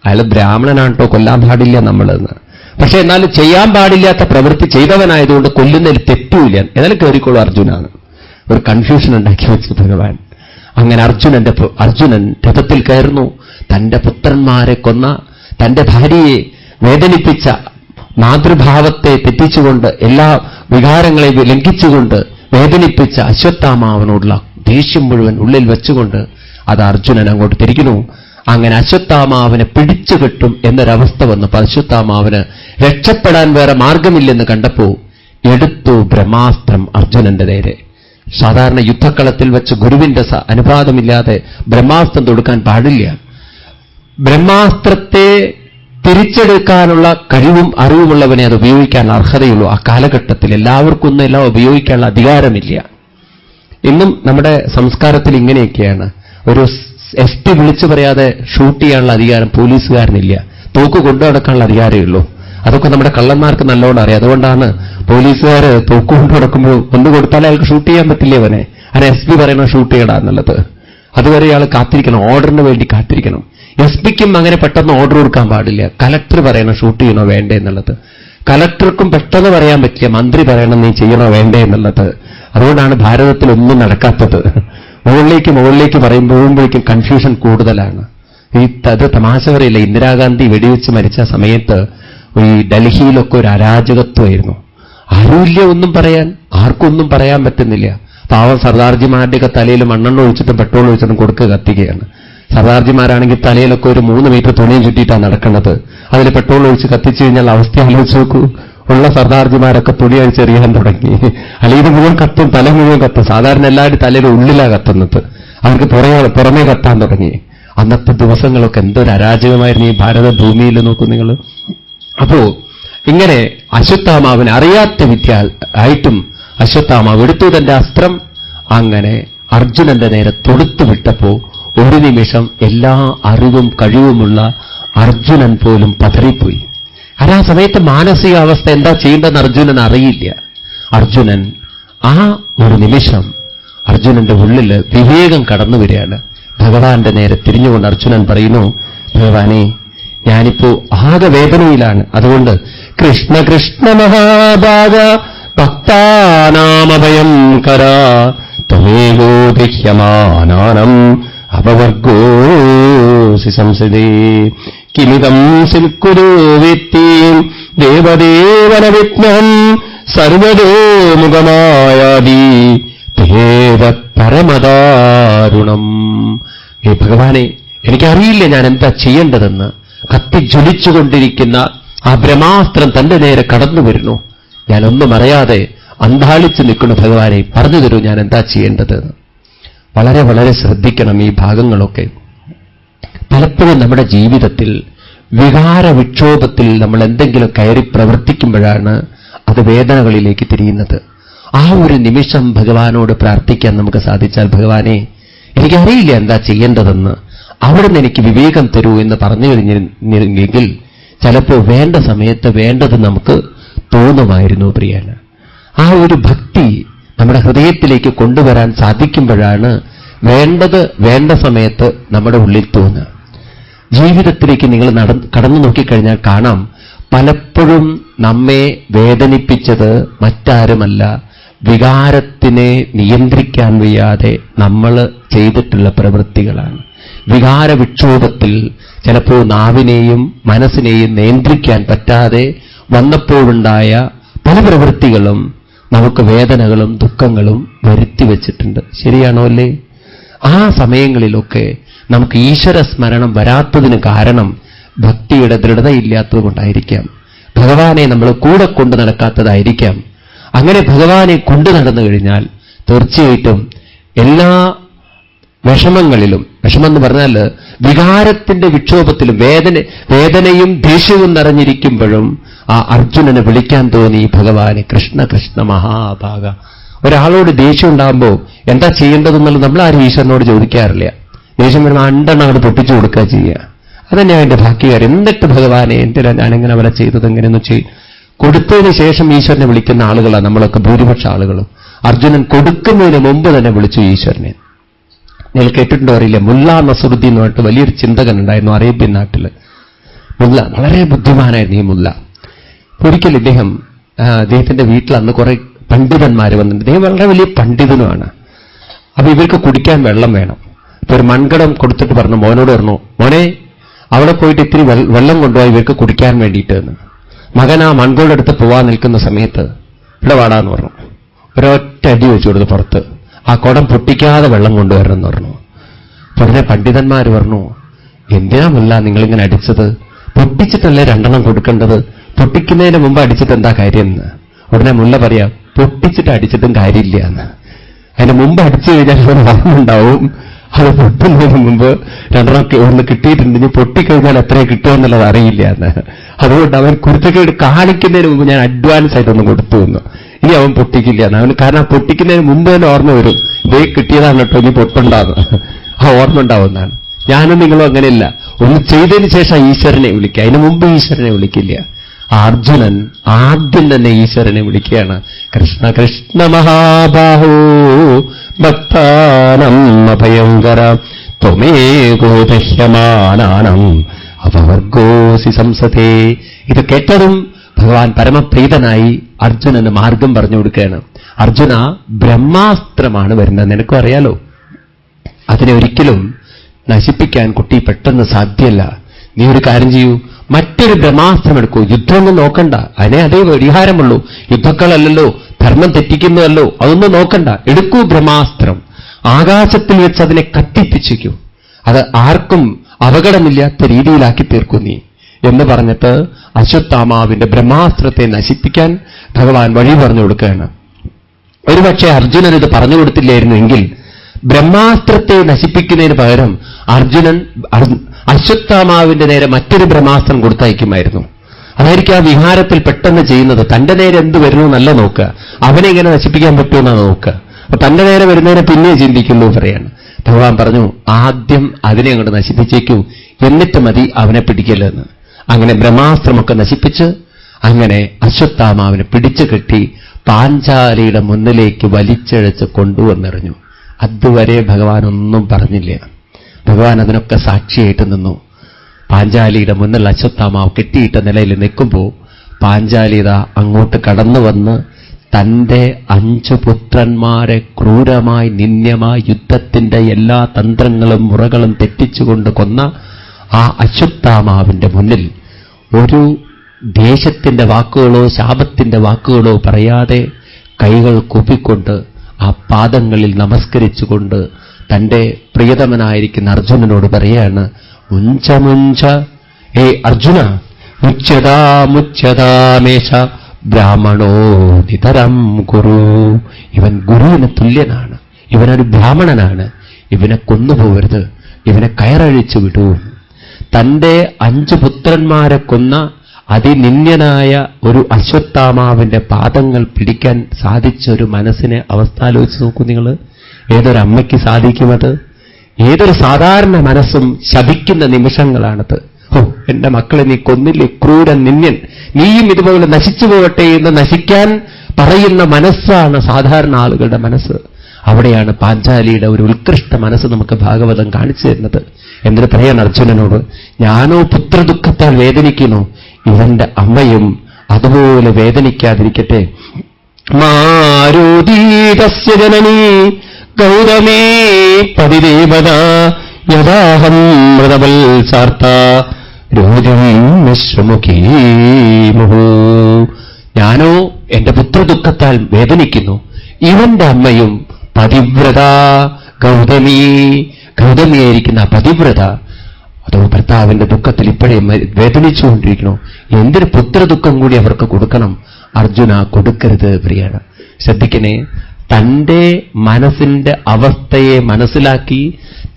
അയാൾ ബ്രാഹ്മണനാട്ടോ, കൊല്ലാൻ പാടില്ല നമ്മളെന്ന്. പക്ഷെ എന്നാലും ചെയ്യാൻ പാടില്ലാത്ത പ്രവൃത്തി ചെയ്തവനായതുകൊണ്ട് കൊല്ലുന്നതിൽ തെറ്റൂല, എന്നാലും കയറിക്കോളൂ അർജുനാണ്. ഒരു കൺഫ്യൂഷൻ ഉണ്ടാക്കി വെച്ചു ഭഗവാൻ. അങ്ങനെ അർജുനൻ രഥത്തിൽ കയറുന്നു. തന്റെ പുത്രന്മാരെ കൊന്ന, തന്റെ ഭാര്യയെ വേദനിപ്പിച്ച, മാതൃഭാവത്തെ തെറ്റിച്ചുകൊണ്ട് എല്ലാ വികാരങ്ങളെയും ലംഘിച്ചുകൊണ്ട് വേദനിപ്പിച്ച അശ്വത്ഥാമാവനോടുള്ള ദേഷ്യം മുഴുവൻ ഉള്ളിൽ വെച്ചുകൊണ്ട് അത് അർജുനൻ അങ്ങോട്ട് തിരിക്കുന്നു. അങ്ങനെ അശ്വത്ഥാമാവിനെ പിടിച്ചു കെട്ടും എന്നൊരവസ്ഥ വന്നപ്പോൾ അശ്വത്ഥാമാവിന് രക്ഷപ്പെടാൻ വേറെ മാർഗമില്ലെന്ന് കണ്ടപ്പോ എടുത്തു ബ്രഹ്മാസ്ത്രം അർജുനന്റെ നേരെ. സാധാരണ യുദ്ധക്കളത്തിൽ വെച്ച് ഗുരുവിന്റെ അനുവാദമില്ലാതെ ബ്രഹ്മാസ്ത്രം തൊടുക്കാൻ പാടില്ല. ബ്രഹ്മാസ്ത്രത്തെ തിരിച്ചെടുക്കാനുള്ള കഴിവും അറിവുമുള്ളവനെ അത് ഉപയോഗിക്കാൻ അർഹതയുള്ളൂ. ആ കാലഘട്ടത്തിൽ എല്ലാവർക്കും ഒന്നും എല്ലാം ഉപയോഗിക്കാനുള്ള അധികാരമില്ല. ഇന്നും നമ്മുടെ സംസ്കാരത്തിൽ ഇങ്ങനെയൊക്കെയാണ്. ഒരു SP വിളിച്ചു പറയാതെ ഷൂട്ട് ചെയ്യാനുള്ള അധികാരം പോലീസുകാരനില്ല. തോക്ക് കൊണ്ടു നടക്കാനുള്ള അധികാരമേ ഉള്ളൂ. അതൊക്കെ നമ്മുടെ കള്ളന്മാർക്ക് നല്ലോണം അറിയാം. അതുകൊണ്ടാണ് പോലീസുകാർ തോക്ക് കൊണ്ടു നടക്കുമ്പോൾ ഒന്ന് കൊടുത്താൽ അയാൾക്ക് ഷൂട്ട് ചെയ്യാൻ പറ്റില്ലേ അവനെ. അങ്ങനെ SP പറയണം ഷൂട്ട് ചെയ്യടാ എന്നുള്ളത്. അതുവരെ അയാൾ കാത്തിരിക്കണം, ഓർഡറിന് വേണ്ടി കാത്തിരിക്കണം. SP-ക്കും അങ്ങനെ പെട്ടെന്ന് ഓർഡർ കൊടുക്കാൻ പാടില്ല. കലക്ടർ പറയണം ഷൂട്ട് ചെയ്യണോ വേണ്ടേ എന്നുള്ളത്. കലക്ടർക്കും പെട്ടെന്ന് പറയാൻ പറ്റില്ല, മന്ത്രി പറയണം നീ ചെയ്യണോ വേണ്ടേ എന്നുള്ളത്. അതുകൊണ്ടാണ് ഭാരതത്തിൽ ഒന്നും നടക്കാത്തത്. മുകളിലേക്ക് പറയുമ്പോഴേക്കും കൺഫ്യൂഷൻ കൂടുതലാണ്. അത് തമാശ പറയില്ല. ഇന്ദിരാഗാന്ധി വെടിവെച്ച് മരിച്ച സമയത്ത് ഈ ഡൽഹിയിലൊക്കെ ഒരു അരാജകത്വമായിരുന്നു. ആരുമില്ല ഒന്നും പറയാൻ, ആർക്കൊന്നും പറയാൻ പറ്റുന്നില്ല. പാവം സർദാർജിമാരുടെയൊക്കെ തലയിൽ മണ്ണെണ്ണ ഒഴിച്ചിട്ടും പെട്രോൾ ഒഴിച്ചിട്ടും കൊടുക്കുക കത്തിക്കുകയാണ്. സർദാർജിമാരാണെങ്കിൽ തലയിലൊക്കെ ഒരു 3 മീറ്റർ തുണിയും ചുറ്റിയിട്ടാണ് നടക്കുന്നത്. അതിൽ പെട്രോൾ ഒഴിച്ച് കത്തിച്ചു കഴിഞ്ഞാൽ അവസ്ഥ ആലോചിച്ച് നോക്കൂ. ഉള്ള സർദാർജിമാരൊക്കെ തുണി അഴിച്ചെറിയാൻ തുടങ്ങി. അല്ലെങ്കിൽ ഇത് മുഴുവൻ കത്തും, തല മുഴുവൻ കത്തും. സാധാരണ എല്ലാവരും തലയുടെ ഉള്ളിലാണ് കത്തുന്നത്, അവർക്ക് പുറമേ കത്താൻ തുടങ്ങി. അന്നത്തെ ദിവസങ്ങളൊക്കെ എന്തൊരു അരാജകമായിരുന്നു ഈ ഭാരത ഭൂമിയിൽ നോക്കൂ നിങ്ങൾ. അപ്പോ ഇങ്ങനെ അശ്വത്ഥാമാവിന് അറിയാത്ത വിദ്യ ആയിട്ടും അശ്വത്ഥാമാവ് എടുത്തു തന്റെ അസ്ത്രം. അങ്ങനെ അർജുനന്റെ നേരെ തൊടുത്തു വിട്ടപ്പോ ഒരു നിമിഷം എല്ലാ അറിവും കഴിവുമുള്ള അർജുനൻ പോലും പതറിപ്പോയി. ആ സമയത്ത് മാനസികാവസ്ഥ എന്താ ചെയ്യേണ്ടതെന്ന് അർജുനൻ അറിയില്ല. അർജുനൻ ആ ഒരു നിമിഷം അർജുനന്റെ ഉള്ളിൽ വിവേകം കടന്നു വരികയാണ്. ഭഗവാന്റെ നേരെ തിരിഞ്ഞുകൊണ്ട് അർജുനൻ പറയുന്നു, ഭഗവാനെ ഞാനിപ്പോ ആകെ വേദനയിലാണ്. അതുകൊണ്ട് കൃഷ്ണ കൃഷ്ണ മഹാഭാഗ ഭക്താനാമഭയം കരാ ത്വമേകോ ദഹ്യമാനാനം അപവർഗോസി സംസദേ കിമിതം സിൽക്കുരോ വിത്തീം ദേവദേവന വിഘ്നം സർവദോ മുഖമായാദി ഭേദ പരമദാരുണം. ഹേ ഭഗവാനെ, എനിക്കറിയില്ല ഞാൻ എന്താ ചെയ്യേണ്ടതെന്ന്. കത്തിജ്വലിച്ചുകൊണ്ടിരിക്കുന്ന ആ ബ്രഹ്മാസ്ത്രം തന്റെ നേരെ കടന്നു വരുന്നു. ഞാനൊന്നും അറിയാതെ അന്താളിച്ചു നിൽക്കുന്നു. ഭഗവാനെ പറഞ്ഞു തരൂ ഞാൻ എന്താ ചെയ്യേണ്ടത്. വളരെ വളരെ ശ്രദ്ധിക്കണം ഈ ഭാഗങ്ങളൊക്കെ. പലപ്പോഴും നമ്മുടെ ജീവിതത്തിൽ വികാര വിക്ഷോഭത്തിൽ നമ്മൾ എന്തെങ്കിലും കയറി പ്രവർത്തിക്കുമ്പോഴാണ് അത് വേദനകളിലേക്ക് തിരിയുന്നത്. ആ ഒരു നിമിഷം ഭഗവാനോട് പ്രാർത്ഥിക്കാൻ നമുക്ക് സാധിച്ചാൽ, ഭഗവാനെ എനിക്കറിയില്ല എന്താ ചെയ്യേണ്ടതെന്ന്, അവിടുന്ന് എനിക്ക് വിവേകം തരൂ എന്ന് പറഞ്ഞു കഴിഞ്ഞെങ്കിൽ ചിലപ്പോൾ വേണ്ട സമയത്ത് വേണ്ടത് നമുക്ക് തോന്നുമായിരുന്നു. പ്രിയന്, ആ ഒരു ഭക്തി നമ്മുടെ ഹൃദയത്തിലേക്ക് കൊണ്ടുവരാൻ സാധിക്കുമ്പോഴാണ് വേണ്ടത് വേണ്ട സമയത്ത് നമ്മുടെ ഉള്ളിൽ തോന്നുക. ജീവിതത്തിലേക്ക് നിങ്ങൾ കടന്നു നോക്കിക്കഴിഞ്ഞാൽ കാണാം, പലപ്പോഴും നമ്മെ വേദനിപ്പിച്ചത് മറ്റാരുമല്ല, വികാരത്തിനെ നിയന്ത്രിക്കാൻ വയ്യാതെ നമ്മൾ ചെയ്തിട്ടുള്ള പ്രവൃത്തികളാണ്. വികാര വിക്ഷോഭത്തിൽ ചിലപ്പോൾ നാവിനെയും മനസ്സിനെയും നിയന്ത്രിക്കാൻ പറ്റാതെ വന്നപ്പോഴുണ്ടായ പല പ്രവൃത്തികളും നമുക്ക് വേദനകളും ദുഃഖങ്ങളും വരുത്തിവെച്ചിട്ടുണ്ട്. ശരിയാണോ അല്ലേ? ആ സമയങ്ങളിലൊക്കെ നമുക്ക് ഈശ്വര സ്മരണം വരാത്തതിന് കാരണം ഭക്തിയുടെ ദൃഢതയില്ലാത്തത് കൊണ്ടായിരിക്കാം. ഭഗവാനെ നമ്മൾ കൂടെ കൊണ്ടു നടക്കാത്തതായിരിക്കാം. അങ്ങനെ ഭഗവാനെ കൊണ്ടു നടന്നു കഴിഞ്ഞാൽ തീർച്ചയായിട്ടും എല്ലാ വിഷമങ്ങളിലും, വിഷമെന്ന് പറഞ്ഞാൽ വികാരത്തിന്റെ വിക്ഷോഭത്തിലും വേദനയും ദേഷ്യവും നിറഞ്ഞിരിക്കുമ്പോഴും ആ അർജുനനെ വിളിക്കാൻ തോന്നി ഭഗവാനെ, കൃഷ്ണ കൃഷ്ണ മഹാഭാഗ. ഒരാളോട് ദേഷ്യം ഉണ്ടാകുമ്പോൾ എന്താ ചെയ്യേണ്ടതെന്നുള്ളത് നമ്മൾ ആരും ഈശ്വരനോട് ചോദിക്കാറില്ല. ദേഷ്യം വരുമ്പോൾ അണ്ടെണ്ണം അങ്ങോട്ട് പൊട്ടിച്ചു കൊടുക്കുക ചെയ്യുക. അതന്നെയാണ് എൻ്റെ ബാക്കിക്കാര്യം. എന്നിട്ട് ഭഗവാനെ എന്തിനാ ഞാനെങ്ങനെ അവരെ ചെയ്തത്, എങ്ങനെയൊന്നും ചെയ്യും. കൊടുത്തതിന് ശേഷം ഈശ്വരനെ വിളിക്കുന്ന ആളുകളാണ് നമ്മളൊക്കെ, ഭൂരിപക്ഷ ആളുകളും. അർജുനൻ കൊടുക്കുന്നതിന് മുമ്പ് തന്നെ വിളിച്ചു ഈശ്വരനെ. നിങ്ങൾ കേട്ടിട്ടുണ്ടോ അറിയില്ല, മുല്ല നസറുദ്ദീൻ എന്ന് പറഞ്ഞിട്ട് വലിയൊരു ചിന്തകൻ ഉണ്ടായിരുന്നു അറേബ്യൻ നാട്ടിൽ. മുല്ല വളരെ ബുദ്ധിമാനായിരുന്നു ഈ മുല്ല. ഒരിക്കലും അദ്ദേഹത്തിന്റെ വീട്ടിൽ അന്ന് കുറെ പണ്ഡിതന്മാർ വന്നിട്ടുണ്ട്. അദ്ദേഹം വളരെ വലിയ പണ്ഡിതനുമാണ്. അപ്പൊ ഇവർക്ക് കുടിക്കാൻ വെള്ളം വേണം. ഇപ്പൊ ഒരു മൺകടം കൊടുത്തിട്ട് പറഞ്ഞു, മോനോട് പറഞ്ഞു, മോനെ അവിടെ പോയിട്ട് ഇത്തിരി വെള്ളം കൊണ്ടുപോയി ഇവർക്ക് കുടിക്കാൻ വേണ്ടിയിട്ട് എന്ന്. മകൻ ആ മൺകോടെടുത്ത് പോവാൻ നിൽക്കുന്ന സമയത്ത് ഇവിടെ വാടാന്ന് പറഞ്ഞു. ഒരൊറ്റ അടി വെച്ചു കൊടുത്ത് പുറത്ത്. ആ കുടം പൊട്ടിക്കാതെ വെള്ളം കൊണ്ടുവരണം എന്ന് പറഞ്ഞു. ഉടനെ പണ്ഡിതന്മാർ പറഞ്ഞു, എന്തിനാ മുല്ല നിങ്ങളിങ്ങനെ അടിച്ചത്? പൊട്ടിച്ചിട്ടല്ലേ രണ്ടെണ്ണം കൊടുക്കേണ്ടത്, പൊട്ടിക്കുന്നതിന് മുമ്പ് അടിച്ചിട്ട് എന്താ കാര്യം എന്ന്. ഉടനെ മുല്ല പറയാം, പൊട്ടിച്ചിട്ട് അടിച്ചിട്ടും കാര്യമില്ല എന്ന്. അതിന് മുമ്പ് അടിച്ചു കഴിഞ്ഞാൽ ഒരു ഓർമ്മയുണ്ടാവും, അത് പൊട്ടുന്നതിന് മുമ്പ് രണ്ടെണ്ണം ഒന്ന് കിട്ടിയിട്ടുണ്ടെങ്കിൽ പൊട്ടിക്കഴിഞ്ഞാൽ എത്ര കിട്ടുമെന്നുള്ളത് അറിയില്ല എന്ന്. അതുകൊണ്ട് അവൻ കുരുത്തക്കേട് കാണിക്കുന്നതിന് മുമ്പ് ഞാൻ അഡ്വാൻസ് ആയിട്ടൊന്ന് കൊടുത്തു എന്ന്. ഇനി അവൻ പൊട്ടിക്കില്ല എന്ന്. അവന് കാരണം പൊട്ടിക്കുന്നതിന് മുമ്പ് തന്നെ ഓർമ്മ വരും, ഇതേ കിട്ടിയതാണ് കേട്ടോ, ഇനി പൊട്ടുണ്ടാവുന്നു, ആ ഓർമ്മ ഉണ്ടാവുന്നതാണ്. ഞാനും നിങ്ങളും അങ്ങനെയല്ല. ഒന്ന് ചെയ്തതിന് ശേഷം ഈശ്വരനെ വിളിക്കുക, അതിന് മുമ്പ് ഈശ്വരനെ വിളിക്കില്ല. അർജുനൻ ആദ്യം തന്നെ ഈശ്വരനെ വിളിക്കുകയാണ്, കൃഷ്ണ കൃഷ്ണ മഹാബാഹോ ഭക്താനം അഭയങ്കര ത്വമേകോ ദഹ്യമാനാനം അപവർഗോസി സംസതേ. ഇത് കേട്ടതും ഭഗവാൻ പരമപ്രീതനായി അർജുനന് മാർഗം പറഞ്ഞു കൊടുക്കുകയാണ്. അർജുന, ബ്രഹ്മാസ്ത്രമാണ് വരുന്നത്, നിനക്കും അറിയാലോ. അതിനെ ഒരിക്കലും നശിപ്പിക്കാൻ കുട്ടി പെട്ടെന്ന് സാധ്യമല്ല. നീ ഒരു കാര്യം ചെയ്യൂ, മറ്റൊരു ബ്രഹ്മാസ്ത്രം എടുക്കൂ. യുദ്ധമൊന്നും നോക്കണ്ട, അതിനെ അതേ പരിഹാരമുള്ളൂ. യുദ്ധക്കളല്ലല്ലോ, ധർമ്മം തെറ്റിക്കുന്നതല്ലോ, അതൊന്നും നോക്കണ്ട. എടുക്കൂ ബ്രഹ്മാസ്ത്രം, ആകാശത്തിൽ വെച്ച് അതിനെ കത്തിപ്പിച്ചിക്കൂ. അത് ആർക്കും അപകടമില്ലാത്ത രീതിയിലാക്കി തീർക്കൂ നീ എന്ന് പറഞ്ഞിട്ട് അശ്വത്ഥാമാവിന്റെ ബ്രഹ്മാസ്ത്രത്തെ നശിപ്പിക്കാൻ ഭഗവാൻ വഴി പറഞ്ഞു കൊടുക്കുകയാണ്. ഒരുപക്ഷെ അർജുനൻ ഇത് പറഞ്ഞു കൊടുത്തില്ലായിരുന്നെങ്കിൽ ബ്രഹ്മാസ്ത്രത്തെ നശിപ്പിക്കുന്നതിന് പകരം അർജുനൻ അശ്വത്ഥാമാവിന്റെ നേരെ മറ്റൊരു ബ്രഹ്മാസ്ത്രം കൊടുത്തയക്കുമായിരുന്നു. അതായിരിക്കും ആ വിഹാരത്തിൽ പെട്ടെന്ന് ചെയ്യുന്നത്. തന്റെ നേരെ എന്ത് വരുന്നു എന്നല്ല നോക്കുക, അവനെ എങ്ങനെ നശിപ്പിക്കാൻ പറ്റുമെന്നാണ് നോക്കുക. അപ്പൊ തന്റെ നേരെ വരുന്നതിനെ പിന്നെ ചിന്തിക്കുന്നു പറയാണ്. ഭഗവാൻ പറഞ്ഞു, ആദ്യം അതിനെ അങ്ങോട്ട് നശിപ്പിച്ചേക്കൂ, എന്നിട്ട് മതി അവനെ പിടിക്കലെന്ന്. അങ്ങനെ ബ്രഹ്മാസ്ത്രമൊക്കെ നശിപ്പിച്ച് അങ്ങനെ അശ്വത്ഥാമാവിനെ പിടിച്ചു കെട്ടി പാഞ്ചാലിയുടെ മുന്നിലേക്ക് വലിച്ചഴച്ച് കൊണ്ടുവന്നെറിഞ്ഞു. അതുവരെ ഭഗവാൻ ഒന്നും പറഞ്ഞില്ല. ഭഗവാൻ അതിനൊക്കെ സാക്ഷിയായിട്ട് നിന്നു. പാഞ്ചാലിയുടെ മുന്നിൽ അശ്വത്ഥാമാവ് കെട്ടിയിട്ട നിലയിൽ നിൽക്കുമ്പോൾ പാഞ്ചാലിത അങ്ങോട്ട് കടന്നു വന്ന് തൻ്റെ 5 പുത്രന്മാരെ ക്രൂരമായി നിന്ദ്യമായി യുദ്ധത്തിന്റെ എല്ലാ തന്ത്രങ്ങളും മുറകളും തെറ്റിച്ചുകൊണ്ട് കൊന്ന ആ അശ്വത്ഥാമാവിന്റെ മുന്നിൽ ഒരു ദേശത്തിന്റെ വാക്കുകളോ ശാപത്തിന്റെ വാക്കുകളോ പറയാതെ കൈകൾ കൂപ്പിക്കൊണ്ട് ആ പാദങ്ങളിൽ നമസ്കരിച്ചുകൊണ്ട് തന്റെ പ്രിയതമനായിരിക്കുന്ന അർജുനനോട് പറയാണ്, മുഞ്ച മുഞ്ച ഏ അർജുന, മുച്യതാ മുച്യതാമേശ ബ്രാഹ്മണോ നിതരം ഗുരു. ഇവൻ ഗുരുവിന് തുല്യനാണ്, ഇവനൊരു ബ്രാഹ്മണനാണ്, ഇവനെ കൊന്നുപോകരുത്, ഇവനെ കയറഴിച്ചു വിടൂ. തന്റെ 5 പുത്രന്മാരെ കൊന്ന അതിനിന്യനായ ഒരു അശ്വത്ഥാമാവിന്റെ പാദങ്ങൾ പിടിക്കാൻ സാധിച്ച ഒരു മനസ്സിനെ അവസ്ഥ ആലോചിച്ച് നോക്കൂ നിങ്ങൾ. ഏതൊരമ്മയ്ക്ക് സാധിക്കുമത്? ഏതൊരു സാധാരണ മനസ്സും ശപിക്കുന്ന നിമിഷങ്ങളാണത്. എന്റെ മക്കളെ നീ കൊന്നില്ലേ, ക്രൂരൻ നിന്യൻ, നീയും ഇതുപോലെ നശിച്ചു പോകട്ടെ എന്ന് നശിക്കാൻ പറയുന്ന മനസ്സാണ് സാധാരണ ആളുകളുടെ മനസ്സ്. അവിടെയാണ് പാഞ്ചാലിയുടെ ഒരു ഉത്കൃഷ്ട മനസ്സ് നമുക്ക് ഭാഗവതം കാണിച്ചു തരുന്നത്. എന്നിട്ട് പറയാൻ അർജുനനോട്, ഞാനോ പുത്രദുഃഖത്താൽ വേദനിക്കുന്നു, ഇവന്റെ അമ്മയും അതുപോലെ വേദനിക്കാതിരിക്കട്ടെ. മാരുതീതസ്യ ജനനീ ഗൗതമേ പതിദേവത യഥാഹം മൃതവത്സാർത്ത രോജം മിശ്രമുഖീ മുഹു. ഞാനോ എന്റെ പുത്രദുഃഖത്താൽ വേദനിക്കുന്നു, ഇവന്റെ അമ്മയും പതിവ്രത ഗൗതമീ, ഗൗതമിയായിരിക്കുന്ന പതിവ്രത അതോ ഭർത്താവിന്റെ ദുഃഖത്തിൽ ഇപ്പോഴേ വേദനിച്ചുകൊണ്ടിരിക്കണോ? എന്തൊരു പുത്രദുഃഖം കൂടി അവർക്ക് കൊടുക്കണം. അർജുന, കൊടുക്കരുത് പ്രിയാണ്. ശ്രദ്ധിക്കണേ, തന്റെ മനസ്സിന്റെ അവസ്ഥയെ മനസ്സിലാക്കി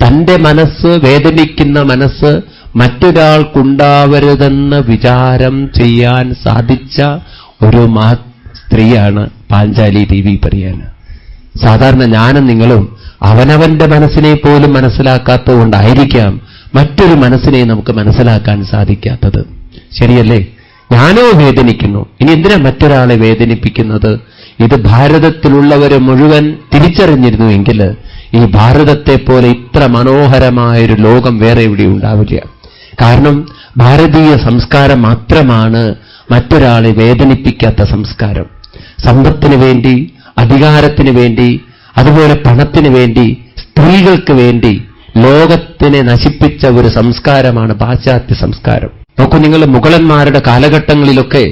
തന്റെ മനസ്സ്, വേദനിക്കുന്ന മനസ്സ് മറ്റൊരാൾക്കുണ്ടാവരുതെന്ന് വിചാരം ചെയ്യാൻ സാധിച്ച ഒരു സ്ത്രീയാണ് പാഞ്ചാലി ദേവി പറയാൻ. സാധാരണ ഞാനും നിങ്ങളും അവനവന്റെ മനസ്സിനെ പോലും മനസ്സിലാക്കാത്തതുകൊണ്ടായിരിക്കാം മറ്റൊരു മനസ്സിനെ നമുക്ക് മനസ്സിലാക്കാൻ സാധിക്കാത്തത്. ശരിയല്ലേ? ഞാനോ വേദനിക്കുന്നു, ഇനി എന്തിനാ മറ്റൊരാളെ വേദനിപ്പിക്കുന്നത്? ഇത് ഭാരതത്തിലുള്ളവരെ മുഴുവൻ തിരിച്ചറിഞ്ഞിരുന്നുവെങ്കിൽ ഈ ഭാരതത്തെ പോലെ ഇത്ര മനോഹരമായൊരു ലോകം വേറെ എവിടെ ഉണ്ടാവില്ല. കാരണം ഭാരതീയ സംസ്കാരം മാത്രമാണ് മറ്റൊരാളെ വേദനിപ്പിക്കാത്ത സംസ്കാരം. സമ്പത്തിന് വേണ്ടി, അധികാരത്തിന് വേണ്ടി, അതുപോലെ പണത്തിന് വേണ്ടി, സ്ത്രീകൾക്ക് വേണ്ടി ലോകത്തിനെ നശിപ്പിച്ച ഒരു സംസ്കാരമാണ് പാശ്ചാത്യ സംസ്കാരം. നോക്കൂ നിങ്ങൾ, മുഗളന്മാരുടെ കാലഘട്ടങ്ങളിലൊക്കെ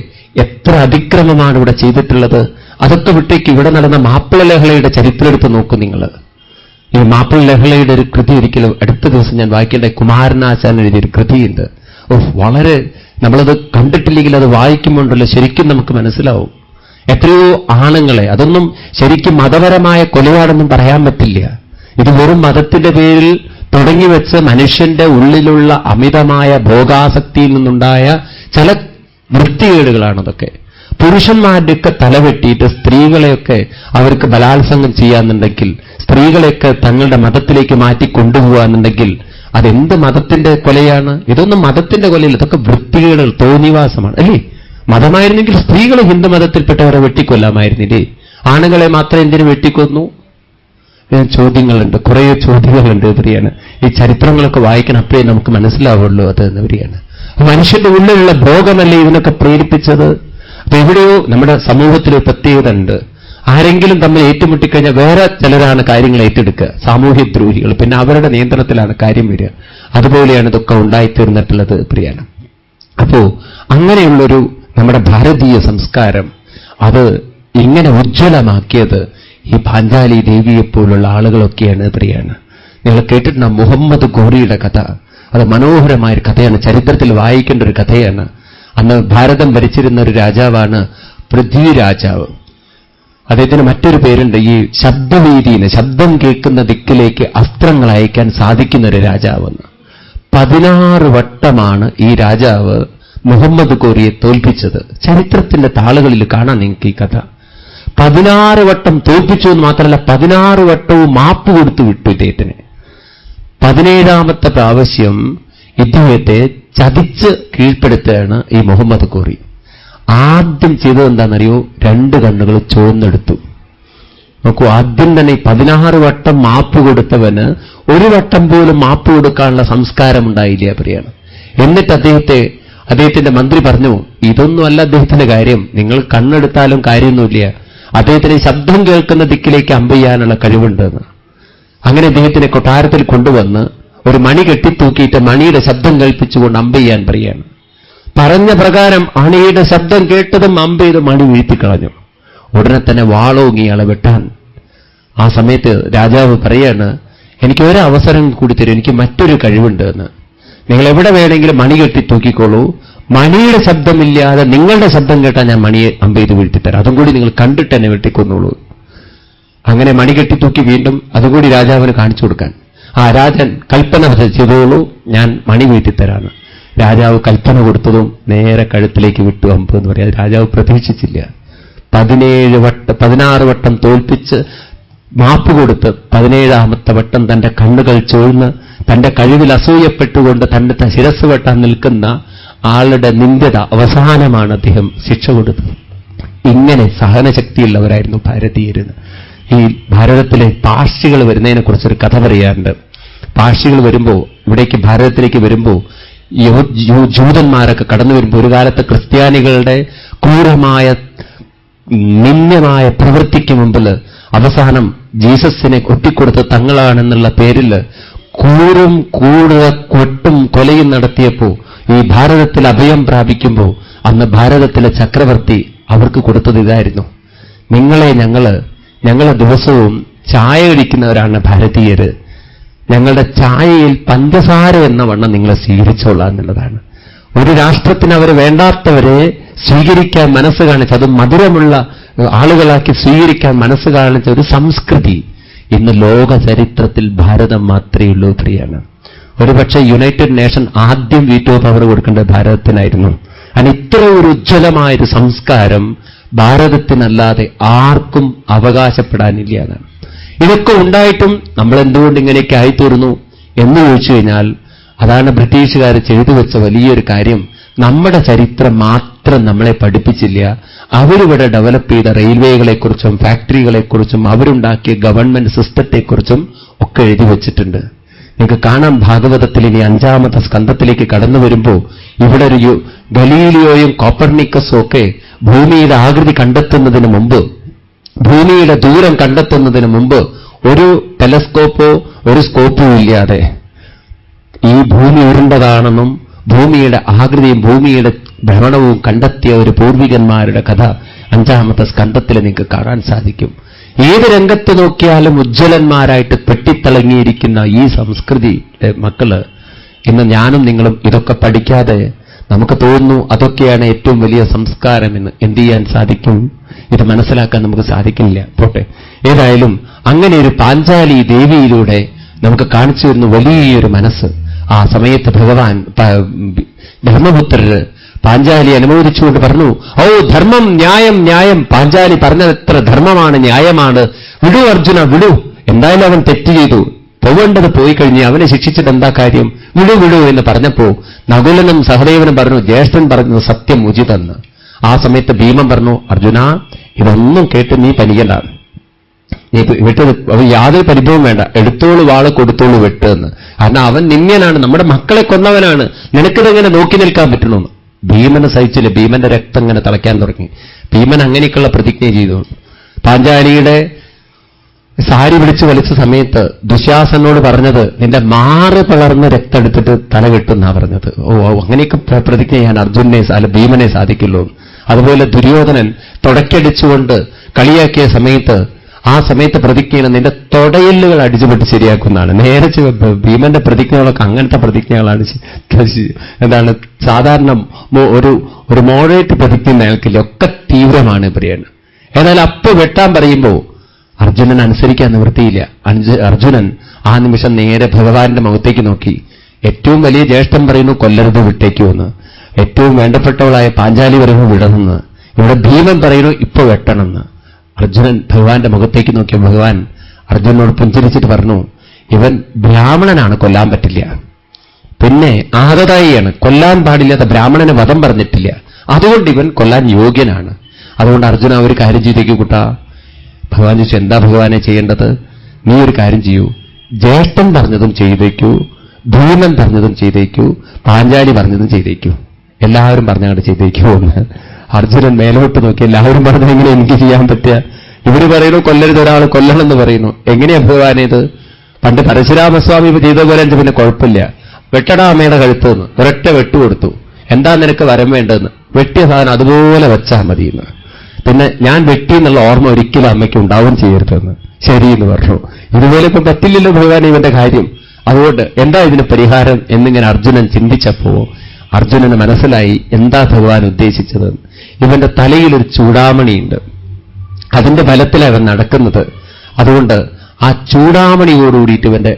എത്ര അതിക്രമമാണ് ഇവിടെ ചെയ്തിട്ടുള്ളത്. അതൊക്കെ വിട്ടേക്ക് ഇവിടെ നടന്ന മാപ്പിള ലഹളയുടെ ചരിത്രം എടുത്ത് നോക്കൂ നിങ്ങൾ. ഈ മാപ്പിള ലഹളയുടെ ഒരു കൃതി ഒരിക്കലും അടുത്ത ദിവസം ഞാൻ വായിക്കേണ്ട കുമാരനാശാൻ എഴുതിയൊരു കൃതിയുണ്ട്. വളരെ നമ്മളത് കണ്ടിട്ടില്ലെങ്കിൽ അത് വായിക്കുമ്പോണ്ടല്ലോ ശരിക്കും നമുക്ക് മനസ്സിലാവും. എത്രയോ ആണുങ്ങളെ, അതൊന്നും ശരിക്കും മതപരമായ കൊലയാണെന്നും പറയാൻ പറ്റില്ല. ഇത് വെറും മതത്തിന്റെ പേരിൽ തുടങ്ങിവെച്ച് മനുഷ്യന്റെ ഉള്ളിലുള്ള അമിതമായ ഭോഗാസക്തിയിൽ നിന്നുണ്ടായ ചില വൃത്തികേടുകളാണതൊക്കെ. പുരുഷന്മാരുടെയൊക്കെ തലവെട്ടിയിട്ട് സ്ത്രീകളെയൊക്കെ അവർക്ക് ബലാത്സംഗം ചെയ്യാന്നുണ്ടെങ്കിൽ, സ്ത്രീകളെയൊക്കെ തങ്ങളുടെ മതത്തിലേക്ക് മാറ്റി കൊണ്ടുപോകാന്നുണ്ടെങ്കിൽ അതെന്ത് മതത്തിന്റെ കൊലയാണ്? ഇതൊന്നും മതത്തിന്റെ കൊലയില്ല, ഇതൊക്കെ വൃത്തികേടുകൾ, തോന്നിവാസമാണ് അല്ലേ? മതമായിരുന്നെങ്കിൽ സ്ത്രീകളെ ഹിന്ദു മതത്തിൽപ്പെട്ടവരെ വെട്ടിക്കൊല്ലാമായിരുന്നില്ലേ? ആണുങ്ങളെ മാത്രം എന്തിനു വെട്ടിക്കൊന്നു? ചോദ്യങ്ങളുണ്ട്, കുറേ ചോദ്യങ്ങളുണ്ട് പ്രിയാണ്. ഈ ചരിത്രങ്ങളൊക്കെ വായിക്കണം, അപ്പോഴേ നമുക്ക് മനസ്സിലാവുള്ളൂ അത് എന്ന് പ്രിയാണ്. മനുഷ്യന്റെ ഉള്ളിലുള്ള ഭോഗമല്ലേ ഇതിനൊക്കെ പ്രേരിപ്പിച്ചത്? അപ്പൊ എവിടെയോ നമ്മുടെ സമൂഹത്തിൽ പ്രത്യേകത ഉണ്ട്. ആരെങ്കിലും തമ്മിൽ ഏറ്റുമുട്ടിക്കഴിഞ്ഞാൽ വേറെ ചിലരാണ് കാര്യങ്ങൾ ഏറ്റെടുക്കുക, സാമൂഹ്യദ്രോഹികൾ. പിന്നെ അവരുടെ നിയന്ത്രണത്തിലാണ് കാര്യം വരിക. അതുപോലെയാണ് ഇതൊക്കെ ഉണ്ടായിത്തീർന്നിട്ടുള്ളത് പ്രിയാണ്. അപ്പോ അങ്ങനെയുള്ളൊരു നമ്മുടെ ഭാരതീയ സംസ്കാരം അത് ഇങ്ങനെ ഉജ്ജ്വലമാക്കിയത് ഈ പാഞ്ചാലി ദേവിയെപ്പോലുള്ള ആളുകളൊക്കെയാണ് പ്രിയാണ്. നിങ്ങൾ കേട്ടിട്ടുണ്ട മുഹമ്മദ് ഘോറിയുടെ കഥ. അത് മനോഹരമായൊരു കഥയാണ്, ചരിത്രത്തിൽ വായിക്കേണ്ട ഒരു കഥയാണ്. അന്ന് ഭാരതം ഭരിച്ചിരുന്ന ഒരു രാജാവാണ് പൃഥ്വിരാജാവ്. അദ്ദേഹത്തിന് മറ്റൊരു പേരുണ്ട്, ഈ ശബ്ദവീതിന്, ശബ്ദം കേൾക്കുന്ന ദിക്കിലേക്ക് അസ്ത്രങ്ങൾ അയക്കാൻ സാധിക്കുന്ന ഒരു രാജാവെന്ന്. 16 വട്ടമാണ് ഈ രാജാവ് മുഹമ്മദ് ഘോറിയെ തോൽപ്പിച്ചത്. ചരിത്രത്തിന്റെ താളുകളിൽ കാണാൻ നിങ്ങൾക്ക് ഈ കഥ. 16 വട്ടം തോൽപ്പിച്ചു എന്ന് മാത്രമല്ല, 16 വട്ടവും മാപ്പ് കൊടുത്തു വിട്ടു ഇദ്ദേഹത്തിന്. 17ാമത്തെ പ്രാവശ്യം ഇദ്ദേഹത്തെ ചതിച്ച് കീഴ്പ്പെടുത്തുകയാണ് ഈ മുഹമ്മദ് ഘോറി. ആദ്യം ചെയ്തത് എന്താണെന്നറിയോ? 2 കണ്ണുകൾ ചുവന്നെടുത്തു. നോക്കൂ, ആദ്യം തന്നെ 16 വട്ടം മാപ്പ് കൊടുത്തവന് 1 വട്ടം പോലും മാപ്പ് കൊടുക്കാനുള്ള സംസ്കാരം ഉണ്ടായില്ല പ്രിയാണ്. എന്നിട്ട് അദ്ദേഹത്തിന്റെ മന്ത്രി പറഞ്ഞു, ഇതൊന്നുമല്ല അദ്ദേഹത്തിന്റെ കാര്യം, നിങ്ങൾ കണ്ണെടുത്താലും കാര്യമൊന്നുമില്ല, അദ്ദേഹത്തിന് ശബ്ദം കേൾക്കുന്ന ദിക്കിലേക്ക് അമ്പെയ്യാനുള്ള കഴിവുണ്ടെന്ന്. അങ്ങനെ അദ്ദേഹത്തിനെ കൊട്ടാരത്തിൽ കൊണ്ടുവന്ന് ഒരു മണി കെട്ടിത്തൂക്കിയിട്ട് മണിയുടെ ശബ്ദം കേൾപ്പിച്ചുകൊണ്ട് അമ്പെയ്യാൻ പറയാണ്. പറഞ്ഞ പ്രകാരം അണിയുടെ ശബ്ദം കേട്ടതും അമ്പെയ്ത് മണി വീഴ്ത്തിക്കളഞ്ഞു. ഉടനെ തന്നെ വാളോങ്ങി ഇയാളെ വെട്ടാൻ. ആ സമയത്ത് രാജാവ് പറയാണ്, എനിക്ക് ഒരു അവസരം കൂടി തരും, എനിക്ക് മറ്റൊരു കഴിവുണ്ട് എന്ന്. നിങ്ങൾ എവിടെ വേണമെങ്കിലും മണി കെട്ടി തൂക്കിക്കോളൂ, മണിയുടെ ശബ്ദമില്ലാതെ നിങ്ങളുടെ ശബ്ദം കേട്ടാൽ ഞാൻ മണിയെ അമ്പെയ്ത് വീഴ്ത്തിത്തരാം, അതും കൂടി നിങ്ങൾ കണ്ടിട്ട് എന്നെ വെട്ടിക്കൊന്നോളൂ. അങ്ങനെ മണി കെട്ടിത്തൂക്കി വീണ്ടും അതുകൂടി രാജാവിന് കാണിച്ചു കൊടുക്കാൻ. ആ രാജൻ കൽപ്പന ചെയ്തോളൂ, ഞാൻ മണി വീഴ്ത്തിത്തരാണ്. രാജാവ് കൽപ്പന കൊടുത്തതും നേരെ കഴുത്തിലേക്ക് വിട്ടു അമ്പ് എന്ന് പറയാം. രാജാവ് പ്രതീക്ഷിച്ചില്ല. 16 വട്ടം തോൽപ്പിച്ച് മാപ്പ് കൊടുത്ത് 17ാമത്തെ വട്ടം തന്റെ കണ്ണുകൾ ചുവന്ന് തന്റെ കഴിവിൽ അസൂയപ്പെട്ടുകൊണ്ട് തന്റെ ശിരസ് വെട്ടാൻ നിൽക്കുന്ന ആളുടെ നിന്ദ്യത അവസാനമാണ് അദ്ദേഹം ശിക്ഷ കൊടുത്തത്. ഇങ്ങനെ സഹനശക്തിയുള്ളവരായിരുന്നു ഭാരതീയരെന്ന്. ഈ ഭാരതത്തിലെ പാർഷികൾ വരുന്നതിനെക്കുറിച്ചൊരു കഥ പറയാറുണ്ട്. പാർഷികൾ വരുമ്പോൾ, ഇവിടേക്ക് ഭാരതത്തിലേക്ക് വരുമ്പോൾ ജൂതന്മാരൊക്കെ കടന്നു വരുമ്പോൾ, ഒരു കാലത്ത് ക്രിസ്ത്യാനികളുടെ ക്രൂരമായ നിന്ദ്യമായ പ്രവൃത്തിക്ക് മുമ്പിൽ അവസാനം ജീസസിനെ ഒറ്റിക്കൊടുത്ത് തങ്ങളാണെന്നുള്ള പേരിൽ കൂറും കൊട്ടും കൊലയും നടത്തിയപ്പോൾ ഈ ഭാരതത്തിൽ അഭയം പ്രാപിക്കുമ്പോൾ അന്ന് ഭാരതത്തിലെ ചക്രവർത്തി അവർക്ക് കൊടുത്തത് ഇതായിരുന്നു: നിങ്ങളെ ഞങ്ങളെ ദിവസവും ചായ കുടിക്കുന്നവരാണ് ഭാരതീയര്, ഞങ്ങളുടെ ചായയിൽ പഞ്ചസാര എന്ന വണ്ണം നിങ്ങളെ സ്വീകരിച്ചോളാം എന്നുള്ളതാണ്. ഒരു രാഷ്ട്രത്തിന് അവർ വേണ്ടാത്തവരെ സ്വീകരിക്കാൻ മനസ്സ് കാണിച്ച, അത് മധുരമുള്ള ആളുകളാക്കി സ്വീകരിക്കാൻ മനസ്സ് കാണിച്ച ഒരു സംസ്കൃതി ഇന്ന് ലോക ചരിത്രത്തിൽ ഭാരതം മാത്രമേ ഉള്ളൂ പ്രിയാണ്. ഒരുപക്ഷെ യുണൈറ്റഡ് നേഷൻ ആദ്യം വീറ്റോ പവർ കൊടുക്കേണ്ടത് ഭാരതത്തിനായിരുന്നു. അതിന് ഇത്ര ഒരു ഉജ്ജ്വലമായൊരു സംസ്കാരം ഭാരതത്തിനല്ലാതെ ആർക്കും അവകാശപ്പെടാനില്ല എന്നാണ്. ഇതൊക്കെ ഉണ്ടായിട്ടും നമ്മൾ എന്തുകൊണ്ട് ഇങ്ങനെയൊക്കെ ആയിത്തീർന്നു എന്ന് ചോദിച്ചു കഴിഞ്ഞാൽ, അതാണ് ബ്രിട്ടീഷുകാർ ചെയ്തു വെച്ച വലിയൊരു കാര്യം. നമ്മുടെ ചരിത്രം മാത്രം നമ്മളെ പഠിപ്പിച്ചില്ല, അവരിവിടെ ഡെവലപ്പ് ചെയ്ത റെയിൽവേകളെക്കുറിച്ചും ഫാക്ടറികളെക്കുറിച്ചും അവരുണ്ടാക്കിയ ഗവൺമെന്റ് സിസ്റ്റത്തെക്കുറിച്ചും ഒക്കെ എഴുതി വച്ചിട്ടുണ്ട്. നിങ്ങൾക്ക് കാണാം ഭാഗവതത്തിൽ ഇനി 5ാമത്തെ സ്കന്ധത്തിലേക്ക് കടന്നു വരുമ്പോൾ ഇവിടെ ഒരു ഗലീലിയോയും കോപ്പർനിക്കസും ഒക്കെ ഭൂമിയുടെ ആകൃതി കണ്ടെത്തുന്നതിന് മുമ്പ്, ഭൂമിയുടെ ദൂരം കണ്ടെത്തുന്നതിന് മുമ്പ് ഒരു ടെലസ്കോപ്പോ ഒരു സ്കോപ്പോ ഇല്ലാതെ ഈ ഭൂമി ഉരുണ്ടതാണെന്നും ഭൂമിയുടെ ആകൃതിയും ഭൂമിയുടെ ഭ്രമണവും കണ്ടെത്തിയ ഒരു പൂർവികന്മാരുടെ കഥ 5ാമത്തെ സ്കന്ധത്തിൽ നിങ്ങൾക്ക് കാണാൻ സാധിക്കും. ഏത് രംഗത്ത് നോക്കിയാലും ഉജ്ജ്വലന്മാരായിട്ട് പെട്ടിത്തിളങ്ങിയിരിക്കുന്ന ഈ സംസ്കൃതിയുടെ മക്കള് ഇന്ന് ഞാനും നിങ്ങളും ഇതൊക്കെ പഠിക്കാതെ നമുക്ക് തോന്നുന്നു അതൊക്കെയാണ് ഏറ്റവും വലിയ സംസ്കാരമെന്ന്. എന്ത് ചെയ്യാൻ സാധിക്കും? ഇത് മനസ്സിലാക്കാൻ നമുക്ക് സാധിക്കില്ല. പോട്ടെ, ഏതായാലും അങ്ങനെ ഒരു പാഞ്ചാലി ദേവിയിലൂടെ നമുക്ക് കാണിച്ചു വരുന്ന വലിയൊരു മനസ്സ്. ആ സമയത്ത് ഭഗവാൻ ധർമ്മപുത്രര് പാഞ്ചാലി അനുമോദിച്ചുകൊണ്ട് പറഞ്ഞു, ഓ ധർമ്മം, ന്യായം, ന്യായം. പാഞ്ചാലി പറഞ്ഞത് എത്ര ധർമ്മമാണ്, ന്യായമാണ്. വിടൂ അർജുന, വിടൂ. എന്തായാലും അവൻ തെറ്റ് ചെയ്തു, പോവേണ്ടത് പോയി കഴിഞ്ഞ് അവനെ ശിക്ഷിച്ചിട്ട് എന്താ കാര്യം, വിടൂ എന്ന് പറഞ്ഞപ്പോ നകുലനും സഹദേവനും പറഞ്ഞു, ജ്യേഷ്ഠൻ പറഞ്ഞത് സത്യം ഉചിതെന്ന്. ആ സമയത്ത് ഭീമൻ പറഞ്ഞു, അർജുന ഇതൊന്നും കേട്ട് നീ പനിക്കണ്ട, നീ വിട്ടത് യാതൊരു പരിഭവം വേണ്ട, എടുത്തോളൂ വാള്, കൊടുത്തോളൂ വെട്ട് എന്ന്. കാരണം അവൻ നിന്ദ്യനാണ്, നമ്മുടെ മക്കളെ കൊന്നവനാണ്, നിനക്കിതെങ്ങനെ നോക്കി നിൽക്കാൻ പറ്റണമെന്ന്. ഭീമന് സഹിച്ചില്ല, ഭീമന്റെ രക്തം ഇങ്ങനെ തിളയ്ക്കാൻ തുടങ്ങി. ഭീമൻ അങ്ങനെയൊക്കെയുള്ള പ്രതിജ്ഞ ചെയ്തു. പാഞ്ചാലിയുടെ സാരി പിടിച്ചു വലിച്ച സമയത്ത് ദുശ്യാസനോട് പറഞ്ഞത്, നിന്റെ മാറ് പിളർന്ന് രക്തം എടുത്തിട്ട് തല കെട്ടുന്നാ പറഞ്ഞത്. ഓ അങ്ങനെയൊക്കെ പ്രതിജ്ഞ ചെയ്യാൻ അർജുനെ ഭീമനെ സാധിക്കുള്ളൂ. അതുപോലെ ദുര്യോധനൻ തുടക്കടിച്ചുകൊണ്ട് കളിയാക്കിയ സമയത്ത് ആ സമയത്ത് പ്രതിജ്ഞയാണ്, നിന്റെ തുടയല്ലുകൾ അടിച്ചുപെട്ട് ശരിയാക്കുന്നതാണ്. നേരെ ഭീമന്റെ പ്രതിജ്ഞകളൊക്കെ അങ്ങനത്തെ പ്രതിജ്ഞകളാണ്. എന്താണ് സാധാരണ ഒരു മോഡറേറ്റ് പ്രതിജ്ഞ നേൽക്കില്ല, ഒക്കെ തീവ്രമാണ് പറയാണ്. എന്നാൽ അപ്പൊ വെട്ടാൻ പറയുമ്പോൾ അർജുനൻ അനുസരിക്കാൻ നിവൃത്തിയില്ല. അർജുനൻ ആ നിമിഷം നേരെ ഭഗവാന്റെ മുഖത്തേക്ക് നോക്കി. ഏറ്റവും വലിയ ജ്യേഷ്ഠൻ പറയുന്നു കൊല്ലരുത്, വിട്ടേക്കുമെന്ന്. ഏറ്റവും വേണ്ടപ്പെട്ടവളായ പാഞ്ചാലി പറയുന്നു വിടണമെന്ന്. ഇവിടെ ഭീമൻ പറയുന്നു ഇപ്പൊ വെട്ടണമെന്ന്. അർജുനൻ ഭഗവാന്റെ മുഖത്തേക്ക് നോക്കിയ ഭഗവാൻ അർജുനനോട് പുഞ്ചിരിച്ചിട്ട് പറഞ്ഞു, ഇവൻ ബ്രാഹ്മണനാണ്, കൊല്ലാൻ പറ്റില്ല. പിന്നെ ആദതായിയാണ്, കൊല്ലാൻ പാടില്ലാത്ത ബ്രാഹ്മണന് വധം പറഞ്ഞിട്ടില്ല, അതുകൊണ്ട് ഇവൻ കൊല്ലാൻ യോഗ്യനാണ്. അതുകൊണ്ട് അർജുന ഒരു കാര്യം ചെയ്തേക്കൂ കുട്ടാ. ഭഗവാൻ ചോദിച്ചു, എന്താ ഭഗവാനെ ചെയ്യേണ്ടത്? നീ ഒരു കാര്യം ചെയ്യൂ, ജ്യേഷ്ഠൻ പറഞ്ഞതും ചെയ്തേക്കൂ, ഭീമൻ പറഞ്ഞതും ചെയ്തേക്കൂ, പാഞ്ചാലി പറഞ്ഞതും ചെയ്തേക്കൂ, എല്ലാവരും പറഞ്ഞങ്ങോട്ട് ചെയ്തേക്കൂ എന്ന്. അർജുനൻ മേലോട്ട് നോക്കി, എല്ലാവരും പറഞ്ഞത് എങ്ങനെ എനിക്ക് ചെയ്യാൻ പറ്റുക? ഇവര് പറയുന്നു കൊല്ലരുത്, ഒരാൾ കൊല്ലണമെന്ന് പറയുന്നു. എങ്ങനെയാ ഭഗവാനേത്? പണ്ട് പരശുരാമസ്വാമി ചെയ്ത പോലെ പിന്നെ കുഴപ്പമില്ല, വെട്ടടാ അമ്മയുടെ കഴുത്ത് എന്ന് ഒരൊറ്റ വെട്ടുകൊടുത്തു. എന്താ നിനക്ക് വരം വേണ്ടതെന്ന്. വെട്ടിയ സാധനം അതുപോലെ വെച്ചാൽ മതിയെന്ന്. പിന്നെ ഞാൻ വെട്ടി എന്നുള്ള ഓർമ്മ ഒരിക്കലും അമ്മയ്ക്ക് ഉണ്ടാവും ചെയ്യരുതെന്ന്. ശരിയെന്ന് പറഞ്ഞു. ഇതുപോലെ ഇപ്പം പറ്റില്ലല്ലോ ഭഗവാൻ ഇവന്റെ കാര്യം. അതുകൊണ്ട് എന്താ ഇതിന് പരിഹാരം എന്നിങ്ങനെ അർജുനൻ ചിന്തിച്ചപ്പോ അർജുനന് മനസ്സിലായി എന്താ ഭഗവാൻ ഉദ്ദേശിച്ചത്. ഇവന്റെ തലയിലൊരു ചൂടാമണിയുണ്ട്, അതിന്റെ ബലത്തിലാണ് അവൻ നടക്കുന്നത്. അതുകൊണ്ട് ആ ചൂടാമണിയോടുകൂടിയിട്ട് ഇവന്റെ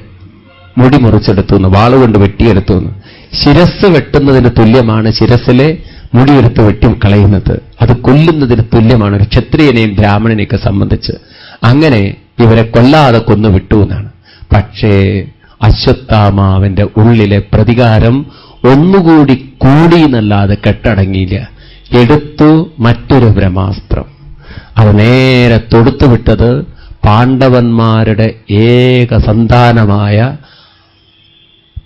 മുടി മുറിച്ചെടുത്തു എന്ന്, വാളുകൊണ്ട് വെട്ടിയെടുത്തു എന്ന്. ശിരസ് വെട്ടുന്നതിന് തുല്യമാണ് ശിരസിലെ മുടിയെടുത്ത് വെട്ടിക്കളയുന്നത്. അത് കൊല്ലുന്നതിന് തുല്യമാണ് ഒരു ക്ഷത്രിയനെയും ബ്രാഹ്മണനെയൊക്കെ സംബന്ധിച്ച്. അങ്ങനെ ഇവരെ കൊല്ലാതെ കൊന്നു വിട്ടു എന്നാണ്. പക്ഷേ അശ്വത്ഥാമാവിന്റെ ഉള്ളിലെ പ്രതികാരം ഒന്നുകൂടി കൂടിയെന്നല്ലാതെ കെട്ടടങ്ങിയില്ല. എടുത്തു മറ്റൊരു ബ്രഹ്മാസ്ത്രം. അത് നേരെ തൊടുത്തുവിട്ടത് പാണ്ഡവന്മാരുടെ ഏക സന്താനമായ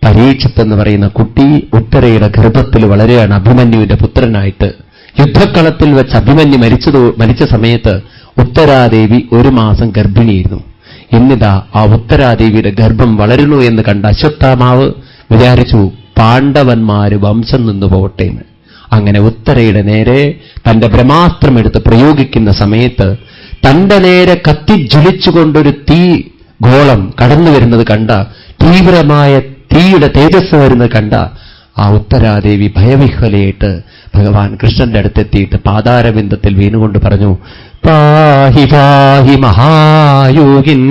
പരീക്ഷിത്തെന്ന് പറയുന്ന കുട്ടി ഉത്തരയുടെ ഗർഭത്തിൽ വളരെയാണ് അഭിമന്യുവിന്റെ പുത്രനായിട്ട്. യുദ്ധക്കളത്തിൽ വെച്ച് അഭിമന്യു മരിച്ച സമയത്ത് ഉത്തരാദേവി 1 മാസം ഗർഭിണിയായിരുന്നു. എന്നിതാ ആ ഉത്തരാദേവിയുടെ ഗർഭം വളരുന്നു എന്ന് കണ്ട അശ്വത്ഥാമാവ് വിചാരിച്ചു പാണ്ഡവന്മാര് വംശം നിന്നു പോകട്ടെ എന്ന്. അങ്ങനെ ഉത്തരയുടെ നേരെ തന്റെ ബ്രഹ്മാസ്ത്രം എടുത്ത് പ്രയോഗിക്കുന്ന സമയത്ത് തന്റെ നേരെ കത്തിജ്വലിച്ചുകൊണ്ടൊരു തീ ഗോളം കടന്നു വരുന്നത് കണ്ട, തീവ്രമായ തീയുടെ തേജസ് വരുന്നത് കണ്ട ആ ഉത്തരാദേവി ഭയവിഹ്വലയായിട്ട് ഭഗവാൻ കൃഷ്ണന്റെ അടുത്തെത്തിയിട്ട് പാതാരബിന്ദത്തിൽ വീണുകൊണ്ട് പറഞ്ഞു, പാഹി പാഹി മഹായോഗിൻ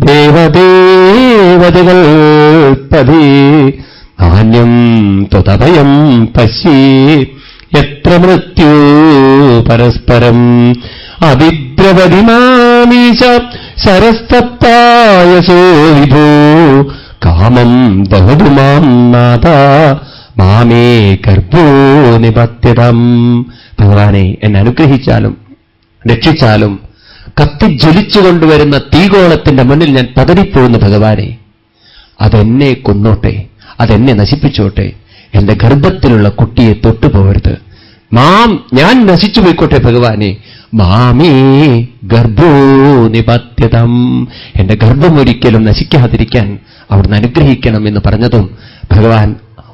ദേവദേവതകൾ പതി ധാന്യം ത്വതഭയം പശ്യേ യത്ര മൃത്യു പരസ്പരം അഭിദ്രവതി മാമീശ ശരസ്തപ്തായസോ വിഭോ കാമം ദഹതു മാം നാഥ മാമേ ഗർഭോ നിപത്യതം. ഭഗവാനെ, എന്നെ അനുഗ്രഹിച്ചാലും രക്ഷിച്ചാലും കത്തിജ്വലിച്ചുകൊണ്ടുവരുന്ന തീഗോളത്തിന്റെ മുന്നിൽ ഞാൻ പതറിപ്പോകുന്നു ഭഗവാനെ. അതെന്നെ കൊന്നോട്ടെ, അതെന്നെ നശിപ്പിച്ചോട്ടെ, എന്റെ ഗർഭത്തിലുള്ള കുട്ടിയെ തൊട്ടുപോകരുത്. ഞാൻ നശിച്ചു പോയിക്കോട്ടെ ഭഗവാനെ. മാമേ ഗർഭോ നിപത്യതം. എന്റെ ഗർഭം ഒരിക്കലും നശിക്കാതിരിക്കാൻ അവിടുന്ന് അനുഗ്രഹിക്കണം എന്ന് പറഞ്ഞതും ഭഗവാൻ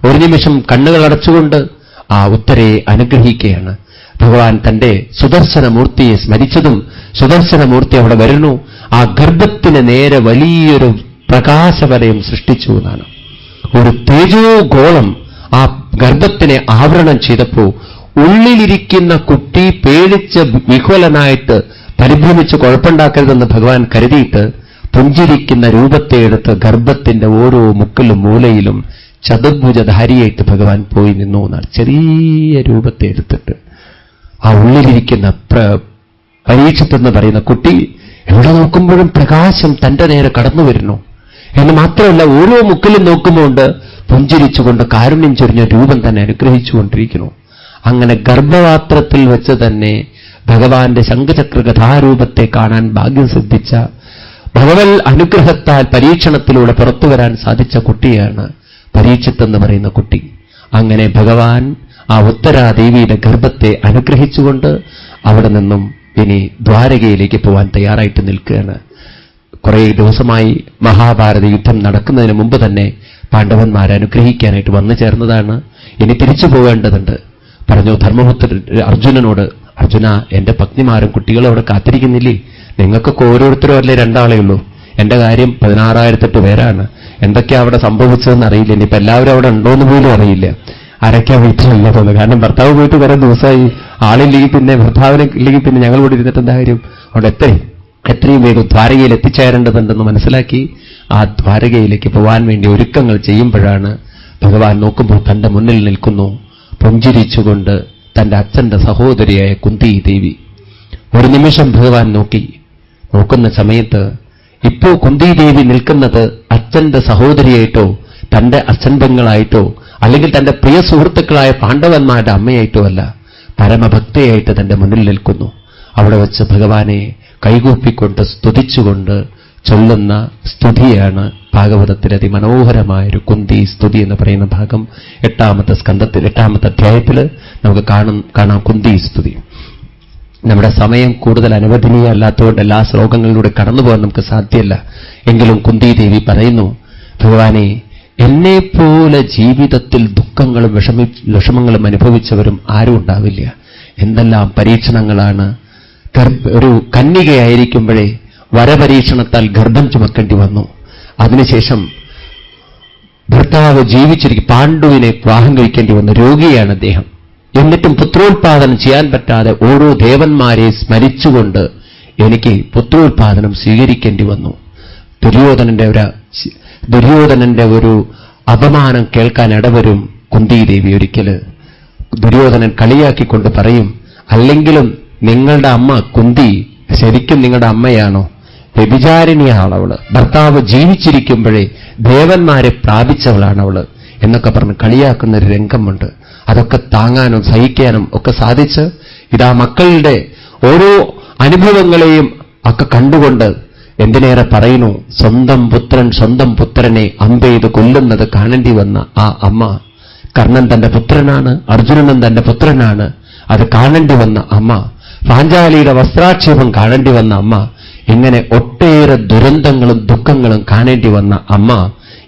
ഒരു നിമിഷം കണ്ണുകൾ അടച്ചുകൊണ്ട് ആ ഉത്തരയെ അനുഗ്രഹിക്കുകയാണ്. ഭഗവാൻ തന്റെ സുദർശനമൂർത്തിയെ സ്മരിച്ചതും സുദർശനമൂർത്തി അവിടെ വരുന്നു. ആ ഗർഭത്തിന് നേരെ വലിയൊരു പ്രകാശവലയം സൃഷ്ടിച്ചു എന്നാണ്. ഒരു തേജോഗോളം ആ ഗർഭത്തിനെ ആവരണം ചെയ്തപ്പോ ഉള്ളിലിരിക്കുന്ന കുട്ടി പേടിച്ച് വിഹ്വലനായിട്ട് പരിഭ്രമിച്ച് കുഴപ്പമുണ്ടാക്കരുതെന്ന് ഭഗവാൻ കരുതിയിട്ട് പുഞ്ചിരിക്കുന്ന രൂപത്തെ എടുത്ത് ഗർഭത്തിന്റെ ഓരോ മുക്കിലും മൂലയിലും ചതുർഭുജധാരിയായിട്ട് ഭഗവാൻ പോയി നിന്നു എന്നാണ്. ചെറിയ രൂപത്തെ എടുത്തിട്ട് ആ ഉള്ളിലിരിക്കുന്ന പരീക്ഷത്തെന്ന് പറയുന്ന കുട്ടി എവിടെ നോക്കുമ്പോഴും പ്രകാശം തന്റെ നേരെ കടന്നു വരുന്നു എന്ന് മാത്രമല്ല, ഓരോ മുക്കിലും നോക്കുമ്പോണ്ട് പുഞ്ചിരിച്ചുകൊണ്ട് കാരുണ്യം ചൊരിഞ്ഞ രൂപം തന്നെ അനുഗ്രഹിച്ചുകൊണ്ടിരിക്കുന്നു. അങ്ങനെ ഗർഭപാത്രത്തിൽ വെച്ച് തന്നെ ഭഗവാന്റെ ശംഖചക്രകഥാരൂപത്തെ കാണാൻ ഭാഗ്യം സിദ്ധിച്ച, ഭഗവത് അനുഗ്രഹത്താൽ പരീക്ഷണത്തിലൂടെ പുറത്തു വരാൻ സാധിച്ച കുട്ടിയാണ് പരീക്ഷിത്തെന്ന് പറയുന്ന കുട്ടി. അങ്ങനെ ഭഗവാൻ ആ ഉത്തരാദേവിയുടെ ഗർഭത്തെ അനുഗ്രഹിച്ചുകൊണ്ട് അവിടെ നിന്നും ഇനി ദ്വാരകയിലേക്ക് പോവാൻ തയ്യാറായിട്ട് നിൽക്കുകയാണ്. കുറേ ദിവസമായി മഹാഭാരത യുദ്ധം നടക്കുന്നതിന് മുമ്പ് തന്നെ പാണ്ഡവന്മാരെ അനുഗ്രഹിക്കാനായിട്ട് വന്നു ചേർന്നതാണ്. ഇനി തിരിച്ചു പോകേണ്ടതുണ്ട്. പറഞ്ഞു ധർമ്മപുത്രൻ അർജുനനോട്, അർജുന, എന്റെ പത്നിമാരും കുട്ടികളും അവിടെ കാത്തിരിക്കുന്നില്ലേ? നിങ്ങൾക്കൊക്കെ ഓരോരുത്തരും അല്ലേ 2 ആളേ ഉള്ളൂ. എന്റെ കാര്യം 16,008 പേരാണ്. എന്തൊക്കെയാ അവിടെ സംഭവിച്ചതെന്ന് അറിയില്ല. ഇനിയിപ്പോ എല്ലാവരും അവിടെ ഉണ്ടോയെന്ന് പോലും അറിയില്ല. ആരൊക്കെയാ വീട്ടിലല്ല തോന്നുന്നു. കാരണം ഭർത്താവ് പോയിട്ട് കുറെ ദിവസമായി. ആളില്ലെങ്കിൽ പിന്നെ ഭർത്താവിനെ ഇല്ലെങ്കിൽ പിന്നെ ഞങ്ങൾ ഇവിടെ ഇരുന്നിട്ട് എന്താ കാര്യം? അവിടെ എത്രയും വേഗം ദ്വാരകയിൽ എത്തിച്ചേരേണ്ടതുണ്ടെന്ന് മനസ്സിലാക്കി ആ ദ്വാരകയിലേക്ക് പോവാൻ വേണ്ടി ഒരുക്കങ്ങൾ ചെയ്യുമ്പോഴാണ് ഭഗവാൻ നോക്കുമ്പോൾ തന്റെ മുന്നിൽ നിൽക്കുന്നു പുഞ്ചിരിച്ചുകൊണ്ട് തന്റെ അച്ഛന്റെ സഹോദരിയായ കുന്തി ദേവി. ഒരു നിമിഷം ഭഗവാൻ നോക്കുന്ന സമയത്ത് ഇപ്പോ കുന്തി ദേവി നിൽക്കുന്നത് അച്ഛന്റെ സഹോദരിയായിട്ടോ തന്റെ അച്ഛൻ പെങ്ങളായിട്ടോ അല്ലെങ്കിൽ തന്റെ പ്രിയ സുഹൃത്തുക്കളായ പാണ്ഡവന്മാരുടെ അമ്മയായിട്ടോ അല്ല, പരമഭക്തയായിട്ട് തന്റെ മുന്നിൽ നിൽക്കുന്നു. അവിടെ വെച്ച് ഭഗവാനെ കൈകൂപ്പിക്കൊണ്ട് സ്തുതിച്ചുകൊണ്ട് ചൊല്ലുന്ന സ്തുതിയാണ് ഭാഗവതത്തിലെ അതിമനോഹരമായൊരു കുന്തി സ്തുതി എന്ന് പറയുന്ന ഭാഗം 8ാമത്തെ സ്കന്ധത്തിൽ 8ാമത്തെ അധ്യായത്തിൽ നമുക്ക് കാണാം കുന്തി സ്തുതി. നമ്മുടെ സമയം കൂടുതൽ അനുവദനീയമല്ലാത്തതുകൊണ്ട് എല്ലാ ശ്ലോകങ്ങളിലൂടെ കടന്നുപോകാൻ നമുക്ക് സാധ്യമല്ല. എങ്കിലും കുന്തി ദേവി പറയുന്നു, ഭഗവാനെ, എന്നെപ്പോലെ ജീവിതത്തിൽ ദുഃഖങ്ങളും വിഷമങ്ങളും അനുഭവിച്ചവരും ആരും ഉണ്ടാവില്ല. എന്തെല്ലാം പരീക്ഷണങ്ങളാണ്. ഒരു കന്യകയായിരിക്കുമ്പോഴേ വരപരീക്ഷണത്താൽ ഗർഭം ചുമക്കേണ്ടി വന്നു. അതിനുശേഷം ഭർത്താവ് ജീവിച്ചിരിക്കും, പാണ്ഡുവിനെ വിവാഹം കഴിക്കേണ്ടി വന്നു. രോഗിയാണ് അദ്ദേഹം. എന്നിട്ടും പുത്രോത്പാദനം ചെയ്യാൻ പറ്റാതെ ഓരോ ദേവന്മാരെ സ്മരിച്ചുകൊണ്ട് എനിക്ക് പുത്രോത്പാദനം സ്വീകരിക്കേണ്ടി വന്നു. ദുര്യോധനന്റെ ഒരു അപമാനം കേൾക്കാൻ ഇടവരും കുന്തിദേവി. ഒരിക്കല് ദുര്യോധനൻ കളിയാക്കിക്കൊണ്ട് പറയും, അല്ലെങ്കിലും നിങ്ങളുടെ അമ്മ കുന്തി ശരിക്കും നിങ്ങളുടെ അമ്മയാണോ? വ്യഭിചാരിണിയാണവള്. ഭർത്താവ് ജീവിച്ചിരിക്കുമ്പോഴേ ദേവന്മാരെ പ്രാപിച്ചവളാണവള് എന്നൊക്കെ പറഞ്ഞ് കളിയാക്കുന്ന ഒരു രംഗമുണ്ട്. അതൊക്കെ താങ്ങാനും സഹിക്കാനും ഒക്കെ സാധിച്ച് ഇതാ മക്കളുടെ ഓരോ അനുഭവങ്ങളെയും ഒക്കെ കണ്ടുകൊണ്ട് എന്തിനേറെ പറയുന്നു, സ്വന്തം പുത്രനെ അമ്പെയ്ത് കൊല്ലുന്നത് കാണേണ്ടി വന്ന ആ അമ്മ. കർണൻ തന്റെ പുത്രനാണ്, അർജുനനും തന്റെ പുത്രനാണ്, അത് കാണേണ്ടി വന്ന അമ്മ. പാഞ്ചാലിയുടെ വസ്ത്രാക്ഷേപം കാണേണ്ടി വന്ന അമ്മ. ഇങ്ങനെ ഒട്ടേറെ ദുരന്തങ്ങളും ദുഃഖങ്ങളും കാണേണ്ടി വന്ന അമ്മ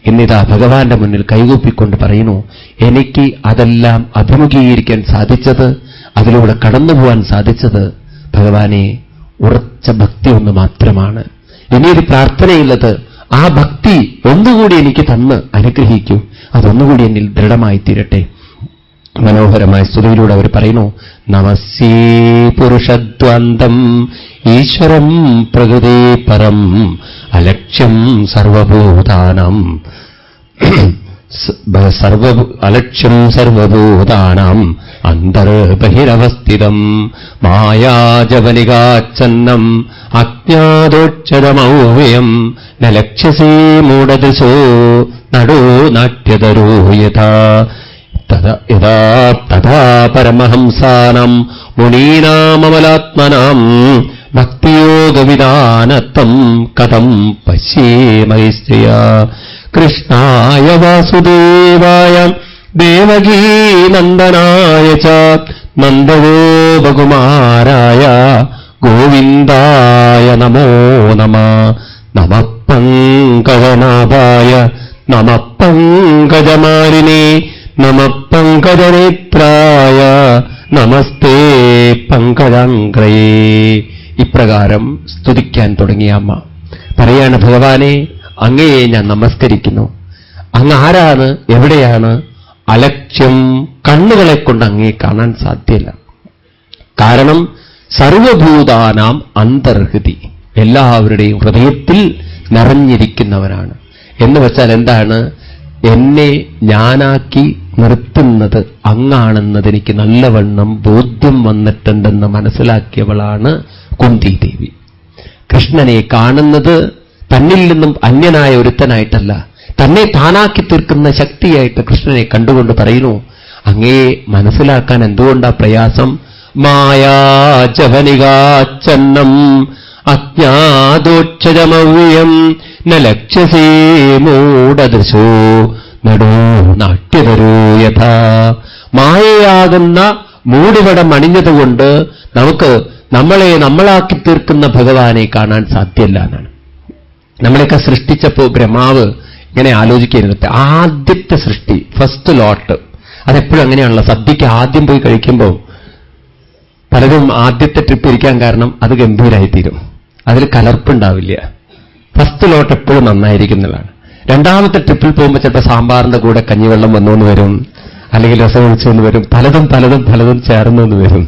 ഇന്നിതാ ഭഗവാന്റെ മുന്നിൽ കൈകൂപ്പിക്കൊണ്ട് പറയുന്നു, എനിക്ക് അതെല്ലാം അഭിമുഖീകരിക്കാൻ സാധിച്ചത്, അതിലൂടെ കടന്നുപോകാൻ സാധിച്ചത് ഭഗവാനെ ഉറച്ച ഭക്തി ഒന്ന് മാത്രമാണ്. ഇനിയൊരു പ്രാർത്ഥനയുള്ളത്, ആ ഭക്തി ഒന്നുകൂടി എനിക്ക് തന്ന് അനുഗ്രഹിക്കൂ, അതൊന്നുകൂടി എന്നിൽ ദൃഢമായി തീരട്ടെ. മനോഹരമായ സ്തുതിയിലൂടെ അവർ പറയുന്നു, നമസ്യേ പുരുഷദ്വാന്തം ഈശ്വരം പ്രകൃതി പരം അലക്ഷ്യം സർവഭൂതാനാം അന്തർബഹിരവസ്ഥിതം മായാജവനികാച്ഛന്നം അജ്ഞാതോച്ഛതമൗവ്യം ന ലക്ഷ്യസേ മൂഢദൃശോ നടോ നാട്യതരോ യഥാ തഥാ പരമഹംസാനാം മുനീനാമമലാത്മനാം ഭക്തിയോഗവിധാനത്വം കഥം പശ്യേമൈസ്ത്രിയാ കൃഷ്ണായ വാസുദേവായ ദേവകീനന്ദനായ ച നന്ദഗോപകുമാരായ ഗോവിന്ദായ നമോ നമഃ. നമഃ പങ്കജനാഭായ നമഃ പങ്കജമാലിനേ നമഃ പങ്കജനേത്രായ നമസ്തേ പങ്കജാംഗ്രയേ. ഇപ്രകാരം സ്തുതിക്കാൻ തുടങ്ങിയ അമ്മ പറയാണ്, ഭഗവാനെ അങ്ങയെ ഞാൻ നമസ്കരിക്കുന്നു. അങ്ങ് ആരാണ്, എവിടെയാണ്? അലക്ഷ്യം, കണ്ണുകളെ കൊണ്ട് അങ്ങയെ കാണാൻ സാധ്യമല്ല. കാരണം സർവഭൂതാനാം അന്തർഹൃതി, എല്ലാവരുടെയും ഹൃദയത്തിൽ നിറഞ്ഞിരിക്കുന്നവനാണ്. എന്ന് വെച്ചാൽ എന്താണ്? എന്നെ ഞാനാക്കി നിർത്തുന്നത് അങ്ങാണെന്നത് എനിക്ക് നല്ലവണ്ണം ബോധ്യം വന്നിട്ടുണ്ടെന്ന് മനസ്സിലാക്കിയവളാണ് കുന്തിദേവി. കൃഷ്ണനെ കാണുന്നത് തന്നിൽ നിന്നും അന്യനായ ഒരുത്തനായിട്ടല്ല, തന്നെ താനാക്കി തീർക്കുന്ന ശക്തിയായിട്ട് കൃഷ്ണനെ കണ്ടുകൊണ്ട് പറയുന്നു, അങ്ങയെ മനസ്സിലാക്കാൻ എന്തുകൊണ്ടാ പ്രയാസം? മായാജവനികാച്ഛന്നം അജ്ഞാതോച്ഛതമവ്യം ന ലക്ഷ്യസേ മൂഢദൃശോ നടോ നാട്യതരോ യഥാ. മായയാകുന്ന മൂടുപടം അണിഞ്ഞതുകൊണ്ട് നമുക്ക് നമ്മളാക്കി തീർക്കുന്ന ഭഗവാനെ കാണാൻ സാധ്യമല്ല എന്നാണ്. നമ്മളെയൊക്കെ സൃഷ്ടിച്ചപ്പോൾ ബ്രഹ്മാവ് ഇങ്ങനെ ആലോചിക്കരുത്, ആദ്യത്തെ സൃഷ്ടി, ഫസ്റ്റ് ലോട്ട്, അതെപ്പോഴും അങ്ങനെയാണല്ലോ. സദ്യക്ക് ആദ്യം പോയി കഴിക്കുമ്പോൾ പലരും ആദ്യത്തെ ട്രിപ്പ് ഇരിക്കാൻ കാരണം അത് ഗംഭീരമായിത്തീരും, അതിൽ കലർപ്പുണ്ടാവില്ല. ഫസ്റ്റ് ലോട്ട് എപ്പോഴും നന്നായിരിക്കുന്നതാണ്. രണ്ടാമത്തെ ട്രിപ്പിൽ പോകുമ്പോൾ ചിലപ്പോൾ സാമ്പാറിന്റെ കൂടെ കഞ്ഞിവെള്ളം വന്നുവെന്ന് വരും, അല്ലെങ്കിൽ രസം ഒഴിച്ചെന്ന് വരും, പലതും ചേർന്നെന്ന് വരും.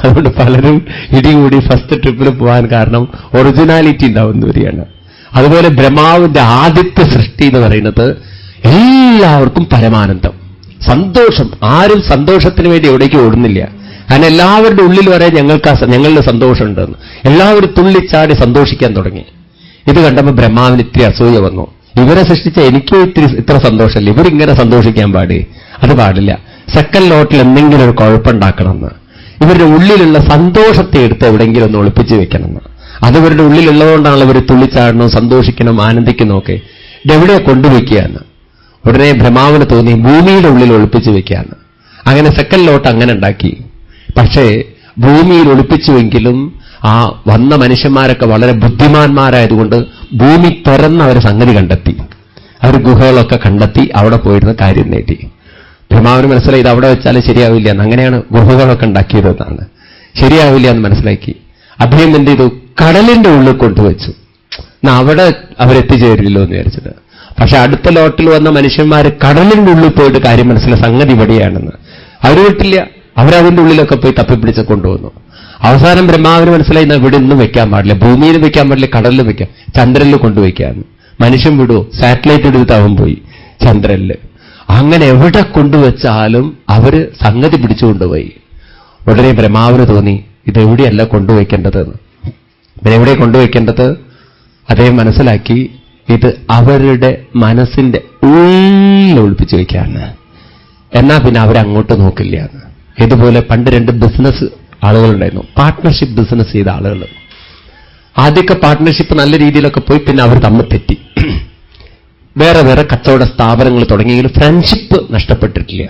അതുകൊണ്ട് പലരും ഇടികൂടി ഫസ്റ്റ് ട്രിപ്പിൽ പോകാൻ കാരണം ഒറിജിനാലിറ്റി ഉണ്ടാവുന്ന വരികയാണ്. അതുപോലെ ബ്രഹ്മാവിന്റെ ആദ്യത്തെ സൃഷ്ടി എന്ന് പറയുന്നത് എല്ലാവർക്കും പരമാനന്ദം, സന്തോഷം. ആരും സന്തോഷത്തിന് വേണ്ടി എവിടേക്ക് ഓടുന്നില്ല. കാരണം എല്ലാവരുടെ ഉള്ളിൽ വരെ ഞങ്ങളുടെ സന്തോഷമുണ്ടെന്ന് എല്ലാവരും തുള്ളിച്ചാടി സന്തോഷിക്കാൻ തുടങ്ങി. ഇത് കണ്ടപ്പോൾ ബ്രഹ്മാവിന് ഇത്തിരി അസൂയ വന്നു. ഇവരെ സൃഷ്ടിച്ച എനിക്കും ഇത്ര സന്തോഷമല്ല, ഇവരിങ്ങനെ സന്തോഷിക്കാൻ അത് പാടില്ല. സെക്കൻഡ് ലോട്ടിൽ എന്തെങ്കിലും ഒരു കുഴപ്പമുണ്ടാക്കണമെന്ന്, ഇവരുടെ ഉള്ളിലുള്ള സന്തോഷത്തെ എടുത്ത് എവിടെയെങ്കിലും ഒന്ന് ഒളിപ്പിച്ച് വെക്കണമെന്ന്. അതിവരുടെ ഉള്ളിലുള്ളതുകൊണ്ടാണല്ലോ ഇവർ തുള്ളിച്ചാടണം, സന്തോഷിക്കണം, ആനന്ദിക്കണമൊക്കെ. ഇതെവിടെയാ കൊണ്ടുവയ്ക്കുകയെന്ന് ഉടനെ ബ്രഹ്മാവിന് തോന്നി ഭൂമിയുടെ ഉള്ളിൽ ഒളിപ്പിച്ച് വെക്കുകയാണ്. അങ്ങനെ സെക്കൻഡ് ലോട്ട് അങ്ങനെ ഉണ്ടാക്കി. പക്ഷേ ഭൂമിയിൽ ഒളിപ്പിച്ചുവെങ്കിലും ആ വന്ന മനുഷ്യന്മാരൊക്കെ വളരെ ബുദ്ധിമാന്മാരായതുകൊണ്ട് ഭൂമി തുറന്ന് അവർ സംഗതി കണ്ടെത്തി. അവർ ഗുഹകളൊക്കെ കണ്ടെത്തി അവിടെ പോയിരുന്ന കാര്യം നേടി. ബ്രഹ്മാവിന് മനസ്സിലായി ഇത് അവിടെ വെച്ചാൽ ശരിയാവില്ല എന്ന്. അങ്ങനെയാണ് ഗുഹകളൊക്കെ ഉണ്ടാക്കിയതെന്നാണ്. ശരിയാവില്ല എന്ന് മനസ്സിലാക്കി അദ്ദേഹം എന്ത് ചെയ്തു? കടലിന്റെ ഉള്ളിൽ കൊണ്ടുവച്ചു. അവിടെ അവരെത്തിച്ചേരില്ലോ എന്ന് വിചാരിച്ചത്. പക്ഷെ അടുത്ത ലോട്ടിൽ വന്ന മനുഷ്യന്മാർ കടലിന്റെ ഉള്ളിൽ പോയിട്ട് കാര്യം മനസ്സിലായി സംഗതി ഇവിടെയാണെന്ന്. അവർ വിട്ടില്ല, അവരതിന്റെ ഉള്ളിലൊക്കെ പോയി തപ്പിപ്പിടിച്ച് കൊണ്ടുവന്നു. അവസാനം ബ്രഹ്മാവിന് മനസ്സിലായി ഇവിടെ ഒന്നും വെക്കാൻ പാടില്ല, ഭൂമിയിൽ വെക്കാൻ പാടില്ല, കടലിൽ വെക്കാം, ചന്ദ്രനിൽ കൊണ്ടുവയ്ക്കാന്ന്. മനുഷ്യൻ വിടുവോ? സാറ്റലൈറ്റ് എടുത്ത് അവൻ പോയി. ചന്ദ്രനില്. അങ്ങനെ എവിടെ കൊണ്ടുവച്ചാലും അവര് സംഗതി പിടിച്ചുകൊണ്ടുപോയി. ഉടനെ ബ്രഹ്മാവിന് തോന്നി ഇതെവിടെയല്ല കൊണ്ടുവയ്ക്കേണ്ടതെന്ന്. പിന്നെ എവിടെ കൊണ്ടുവയ്ക്കേണ്ടത്? അദ്ദേഹം മനസ്സിലാക്കി ഇത് അവരുടെ മനസ്സിന്റെ ഉള്ളിൽ ഒളിപ്പിച്ചു വയ്ക്കാന്ന്. എന്നാ പിന്നെ അവരങ്ങോട്ട് നോക്കില്ല എന്ന്. ഇതുപോലെ പണ്ട് 2 ബിസിനസ് ആളുകളുണ്ടായിരുന്നു, പാർട്ട്ണർഷിപ്പ് ബിസിനസ് ചെയ്ത ആളുകൾ. ആദ്യമൊക്കെ പാർട്ട്ണർഷിപ്പ് നല്ല രീതിയിലൊക്കെ പോയി, പിന്നെ അവർ തമ്മിൽ തെറ്റി. വേറെ വേറെ കച്ചവട സ്ഥാപനങ്ങൾ തുടങ്ങിയെങ്കിലും ഫ്രണ്ട്ഷിപ്പ് നഷ്ടപ്പെട്ടിട്ടില്ല.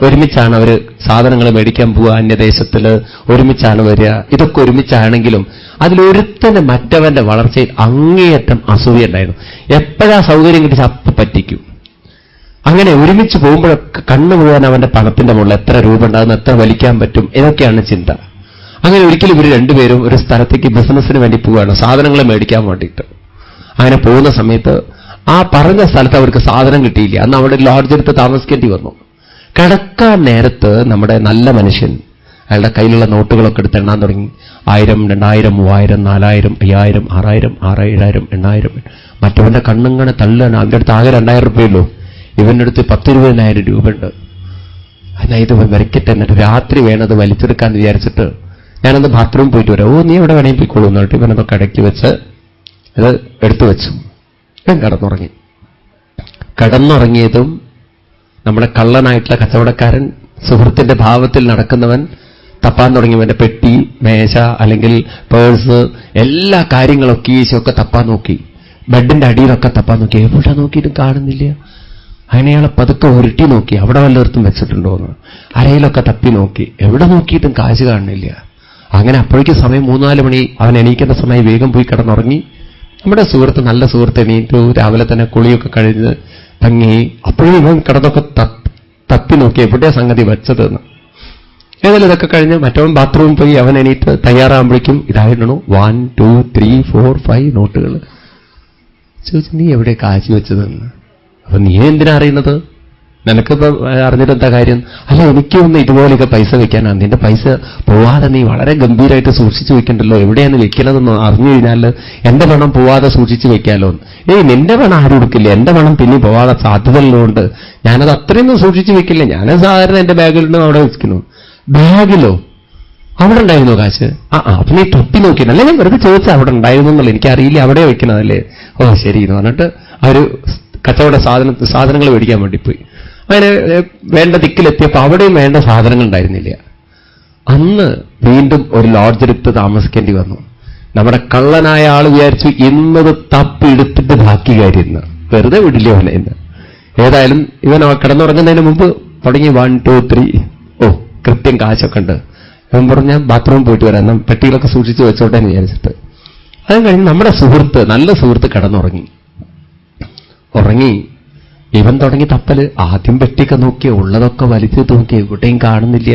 ഒരുമിച്ചാണ് അവർ സാധനങ്ങൾ മേടിക്കാൻ പോവുക, അന്യദേശത്തിൽ ഒരുമിച്ചാണ് വരിക. ഇതൊക്കെ ഒരുമിച്ചാണെങ്കിലും അതിലൊരുത്തന് മറ്റവന്റെ വളർച്ചയിൽ അങ്ങേയറ്റം അസൂയുണ്ടായിരുന്നു. എപ്പോഴാ സൗകര്യം കിട്ടി ചപ്പ് പറ്റിക്കും. അങ്ങനെ ഒരുമിച്ച് പോകുമ്പോഴൊക്കെ കണ്ണു മുഴുവൻ അവന്റെ പണത്തിന്റെ മുകളിൽ എത്ര രൂപ ഉണ്ടാകുന്ന, എത്ര വലിക്കാൻ പറ്റും, ഇതൊക്കെയാണ് ചിന്ത. അങ്ങനെ ഒരിക്കലും ഇവർ രണ്ടുപേരും ഒരു സ്ഥലത്തേക്ക് ബിസിനസ്സിന് വേണ്ടി പോവുകയാണ്, സാധനങ്ങൾ മേടിക്കാൻ വേണ്ടിയിട്ട്. അങ്ങനെ പോകുന്ന സമയത്ത് ആ പറഞ്ഞ സ്ഥലത്ത് അവർക്ക് സാധനം കിട്ടിയില്ല. അന്ന് അവിടെ ലോഡ്ജ് എടുത്ത് താമസിക്കേണ്ടി വന്നു. കിടക്കാൻ നേരത്ത് നമ്മുടെ നല്ല മനുഷ്യൻ അയാളുടെ കയ്യിലുള്ള നോട്ടുകളൊക്കെ എടുത്ത് എണ്ണാൻ തുടങ്ങി. 1000, 2000, 3000, 4000, 5000, 6000, 6000, 8000. മറ്റവന്റെ കണ്ണുങ്ങനെ തള്ളുകയാണ്. അവൻ്റെ അടുത്ത് ആകെ 2000 രൂപയുള്ളൂ, ഇവന്റെ അടുത്ത് 10-20,000 രൂപ ഉണ്ട്. അതായത് വരയ്ക്കട്ടെ, എന്നിട്ട് രാത്രി വേണത് വലിച്ചെടുക്കാന്ന് വിചാരിച്ചിട്ട് ഞാനന്ന് ബാത്റൂം പോയിട്ട് വരാം. ഓ, നീ എവിടെ വേണമെങ്കിൽ പോയിക്കോളൂ എന്നിട്ട് ഇവനൊക്കെ അടക്കി വെച്ച് ഇത് എടുത്തു വെച്ചു. ഞാൻ കിടന്നുറങ്ങി. കിടന്നുറങ്ങിയതും നമ്മുടെ കള്ളനായിട്ടുള്ള കച്ചവടക്കാരൻ, സുഹൃത്തിന്റെ ഭാവത്തിൽ നടക്കുന്നവൻ തപ്പാൻ തുടങ്ങിയവന്റെ പെട്ടി, മേശ, അല്ലെങ്കിൽ പേഴ്സ്, എല്ലാ കാര്യങ്ങളൊക്കെ ഈശൊക്കെ തപ്പാൻ നോക്കി. ബെഡിന്റെ അടിയിലൊക്കെ തപ്പാൻ നോക്കി. എവിടെ നോക്കിയിട്ടും കാണുന്നില്ല. അങ്ങനെ അയാളെ പതുക്കെ ഉരുട്ടി നോക്കി, അവിടെ വല്ലയിടത്തും വെച്ചിട്ടുണ്ടോന്ന്. അരയിലൊക്കെ തപ്പി നോക്കി, എവിടെ നോക്കിയിട്ടും കാശ് കാണുന്നില്ല. അങ്ങനെ അപ്പോഴേക്കും സമയം 3-4 മണി. അവൻ എണീക്കുന്ന സമയം വേഗം പോയി കിടന്നുറങ്ങി. നമ്മുടെ സുഹൃത്ത്, നല്ല സുഹൃത്ത് എണീറ്റു. രാവിലെ തന്നെ കുളിയൊക്കെ കഴിഞ്ഞ് ഭംഗി. അപ്പോഴും ഇവൻ കിടന്നൊക്കെ തപ്പി നോക്കി എവിടെയാ സംഗതി വെച്ചതെന്ന്. ഏതായാലും ഇതൊക്കെ കഴിഞ്ഞ് മറ്റവൻ ബാത്റൂമിൽ പോയി. അവൻ എണീറ്റ് തയ്യാറാകുമ്പോഴേക്കും ഇതായിരുന്നു 1, 2, 3, 4, 5 നോട്ടുകൾ. ചോദിച്ചു, നീ എവിടെ കാശ് വെച്ചതെന്ന്. അപ്പൊ നീ എന്തിനാ അറിയുന്നത്? നിനക്കിപ്പോ അറിഞ്ഞിട്ട് എന്താ കാര്യം? അല്ല, എനിക്കൊന്ന് ഇതുപോലെയൊക്കെ പൈസ വെക്കാനാണ്. നിന്റെ പൈസ പോവാതെ നീ വളരെ ഗംഭീരമായിട്ട് സൂക്ഷിച്ചു വെക്കണ്ടല്ലോ. എവിടെയാണ് വെക്കണതെന്ന് അറിഞ്ഞു കഴിഞ്ഞാൽ എന്റെ പണം പോവാതെ സൂക്ഷിച്ചു വെക്കാലോ. നിന്റെ പണം ആരും എടുക്കില്ല, എന്റെ പണം പിന്നെ പോവാതെ സാധ്യതയുള്ളതുകൊണ്ട് ഞാനത് അത്രയൊന്നും സൂക്ഷിച്ചു വെക്കില്ല. ഞാൻ സാധാരണ എന്റെ ബാഗിലിട്ട് അവിടെ വെക്കുന്നു. ബാഗിലോ? അവിടെ ഉണ്ടായിരുന്നു കാശ്? അപ്പൊ നീ തൊപ്പി നോക്കിയില്ല. ഞാൻ വെറുതെ ചോദിച്ചാൽ അവിടെ ഉണ്ടായിരുന്നു എന്നുള്ളത്, എനിക്കറിയില്ല അവിടെ വെക്കണതല്ലേ. ഓ ശരി എന്ന് പറഞ്ഞിട്ട് ഒരു കച്ചവട സാധനങ്ങൾ മേടിക്കാൻ വേണ്ടി പോയി. അങ്ങനെ വേണ്ട ദിക്കിലെത്തിയപ്പോൾ അവിടെയും വേണ്ട സാധനങ്ങൾ ഉണ്ടായിരുന്നില്ല. അന്ന് വീണ്ടും ഒരു ലോഡ്ജ് എടുത്ത് താമസിക്കേണ്ടി വന്നു. നമ്മുടെ കള്ളനായ ആൾ വിചാരിച്ചു ഇന്നത് തപ്പി എടുത്തിട്ട് ബാക്കി കാര്യം വെറുതെ വിടില്ല അവനെ. ഏതായാലും ഇവൻ കിടന്നുറങ്ങുന്നതിന് മുമ്പ് തുടങ്ങി 1, 2, 3. ഓ, കൃത്യം കാശൊക്കെ ഉണ്ട്. അവൻ പറഞ്ഞു, ഞാൻ ബാത്റൂമിൽ പോയിട്ട് വരാം, പെട്ടികളൊക്കെ സൂക്ഷിച്ച് വെച്ചോട്ടെ എന്ന് വിചാരിച്ചിട്ട്. അത് കഴിഞ്ഞ് നമ്മുടെ സുഹൃത്ത്, നല്ല സുഹൃത്ത് കിടന്നുറങ്ങി. ഇവൻ തുടങ്ങി തപ്പല്. ആദ്യം പെട്ടിയൊക്കെ നോക്കി, ഉള്ളതൊക്കെ വലിച്ചു നോക്കി, എവിടെയും കാണുന്നില്ല.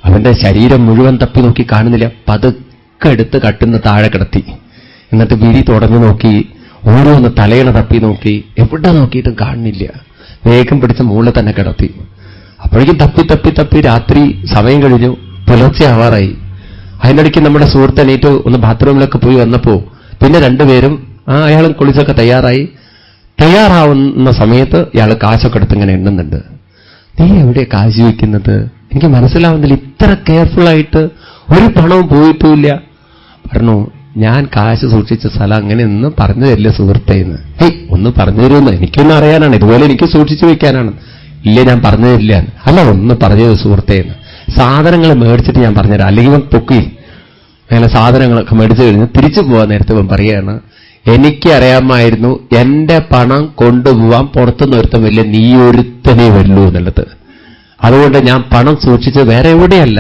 അവന്റെ ശരീരം മുഴുവൻ തപ്പി നോക്കി, കാണുന്നില്ല. പതുക്കെ എടുത്ത് കട്ടുന്ന താഴെ കിടത്തി. എന്നിട്ട് വിരി തുടങ്ങി നോക്കി, ഓരോന്ന് തലയിണ തപ്പി നോക്കി, എവിടെ നോക്കിയിട്ടും കാണുന്നില്ല. വേഗം പിടിച്ച് മുകളിൽ തന്നെ കിടത്തി. അപ്പോഴേക്കും തപ്പി തപ്പി തപ്പി രാത്രി സമയം കഴിഞ്ഞു, പുലർച്ചെ ആവാറായി. അതിനിടയ്ക്ക് നമ്മുടെ സുഹൃത്ത് എണീറ്റ് ഒന്ന് ബാത്റൂമിലൊക്കെ പോയി വന്നപ്പോ പിന്നെ രണ്ടുപേരും അയാളും കുളിച്ചൊക്കെ തയ്യാറാവുന്ന സമയത്ത് ഇയാൾ കാശൊക്കെ എടുത്ത് ഇങ്ങനെ എണ്ണുന്നുണ്ട്. നീ എവിടെ കാശ് വയ്ക്കുന്നത്? എനിക്ക് മനസ്സിലാവുന്നില്ല. ഇത്ര കെയർഫുള്ളായിട്ട് ഒരു പണവും പോയിട്ടുമില്ല. പറഞ്ഞു, ഞാൻ കാശ് സൂക്ഷിച്ച സ്ഥലം അങ്ങനെ ഒന്ന് പറഞ്ഞു തരില്ല സുഹൃത്തേന്ന്. ഒന്ന് പറഞ്ഞു തരുമെന്ന് എനിക്കൊന്നും അറിയാനാണ്, ഇതുപോലെ എനിക്ക് സൂക്ഷിച്ചു വെക്കാനാണ്. ഇല്ല, ഞാൻ പറഞ്ഞു തരില്ല. അല്ല, ഒന്ന് പറഞ്ഞത് സുഹൃത്തേന്ന്. സാധനങ്ങൾ മേടിച്ചിട്ട് ഞാൻ പറഞ്ഞുതരാം, അല്ലെങ്കിൽ ഇവൻ പൊക്കി. അങ്ങനെ സാധനങ്ങളൊക്കെ മേടിച്ചു കഴിഞ്ഞ് തിരിച്ചു പോകാൻ നേരത്തെ ഇവൻ പറയാണ്, എനിക്കറിയാമായിരുന്നു എന്റെ പണം കൊണ്ടുപോവാൻ പുറത്തുനിന്ന് ഒരുത്തമില്ല, നീ ഒരുത്തനേ വരൂ എന്നുള്ളത്. അതുകൊണ്ട് ഞാൻ പണം സൂക്ഷിച്ച് വേറെ എവിടെയല്ല,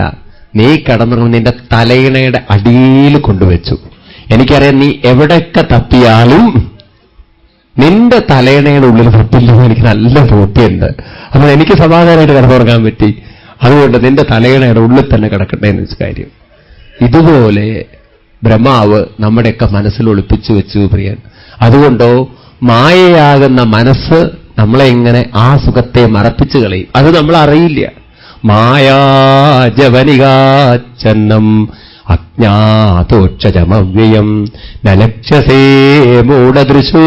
നീ കിടന്നുറങ്ങുന്ന നിന്റെ തലയിണയുടെ അടിയിൽ കൊണ്ടുവച്ചു. എനിക്കറിയാം നീ എവിടെയൊക്കെ തപ്പിയാലും നിന്റെ തലയിണയുടെ ഉള്ളിൽ തപ്പില്ലെന്ന് എനിക്ക് നല്ല ബോധ്യമുണ്ട്. അപ്പോൾ എനിക്ക് സമാധാനമായിട്ട് കിടന്നുറങ്ങാൻ പറ്റി. അതുകൊണ്ട് നിന്റെ തലയിണയുടെ ഉള്ളിൽ തന്നെ കിടക്കട്ടെ എന്ന് വെച്ച കാര്യം. ഇതുപോലെ ബ്രഹ്മാവ് നമ്മുടെയൊക്കെ മനസ്സിൽ ഒളിപ്പിച്ചു വെച്ചു പ്രിയൻ. അതുകൊണ്ടോ മായയാകുന്ന മനസ്സ് നമ്മളെ ഇങ്ങനെ ആ സുഖത്തെ മറപ്പിച്ചു കളയും. അത് നമ്മൾ അറിയില്ല. മായാജവനികാച്ചന്നം അജ്ഞാതോക്ഷജമവ്യയം നലക്ഷസേ മൂഢദൃശോ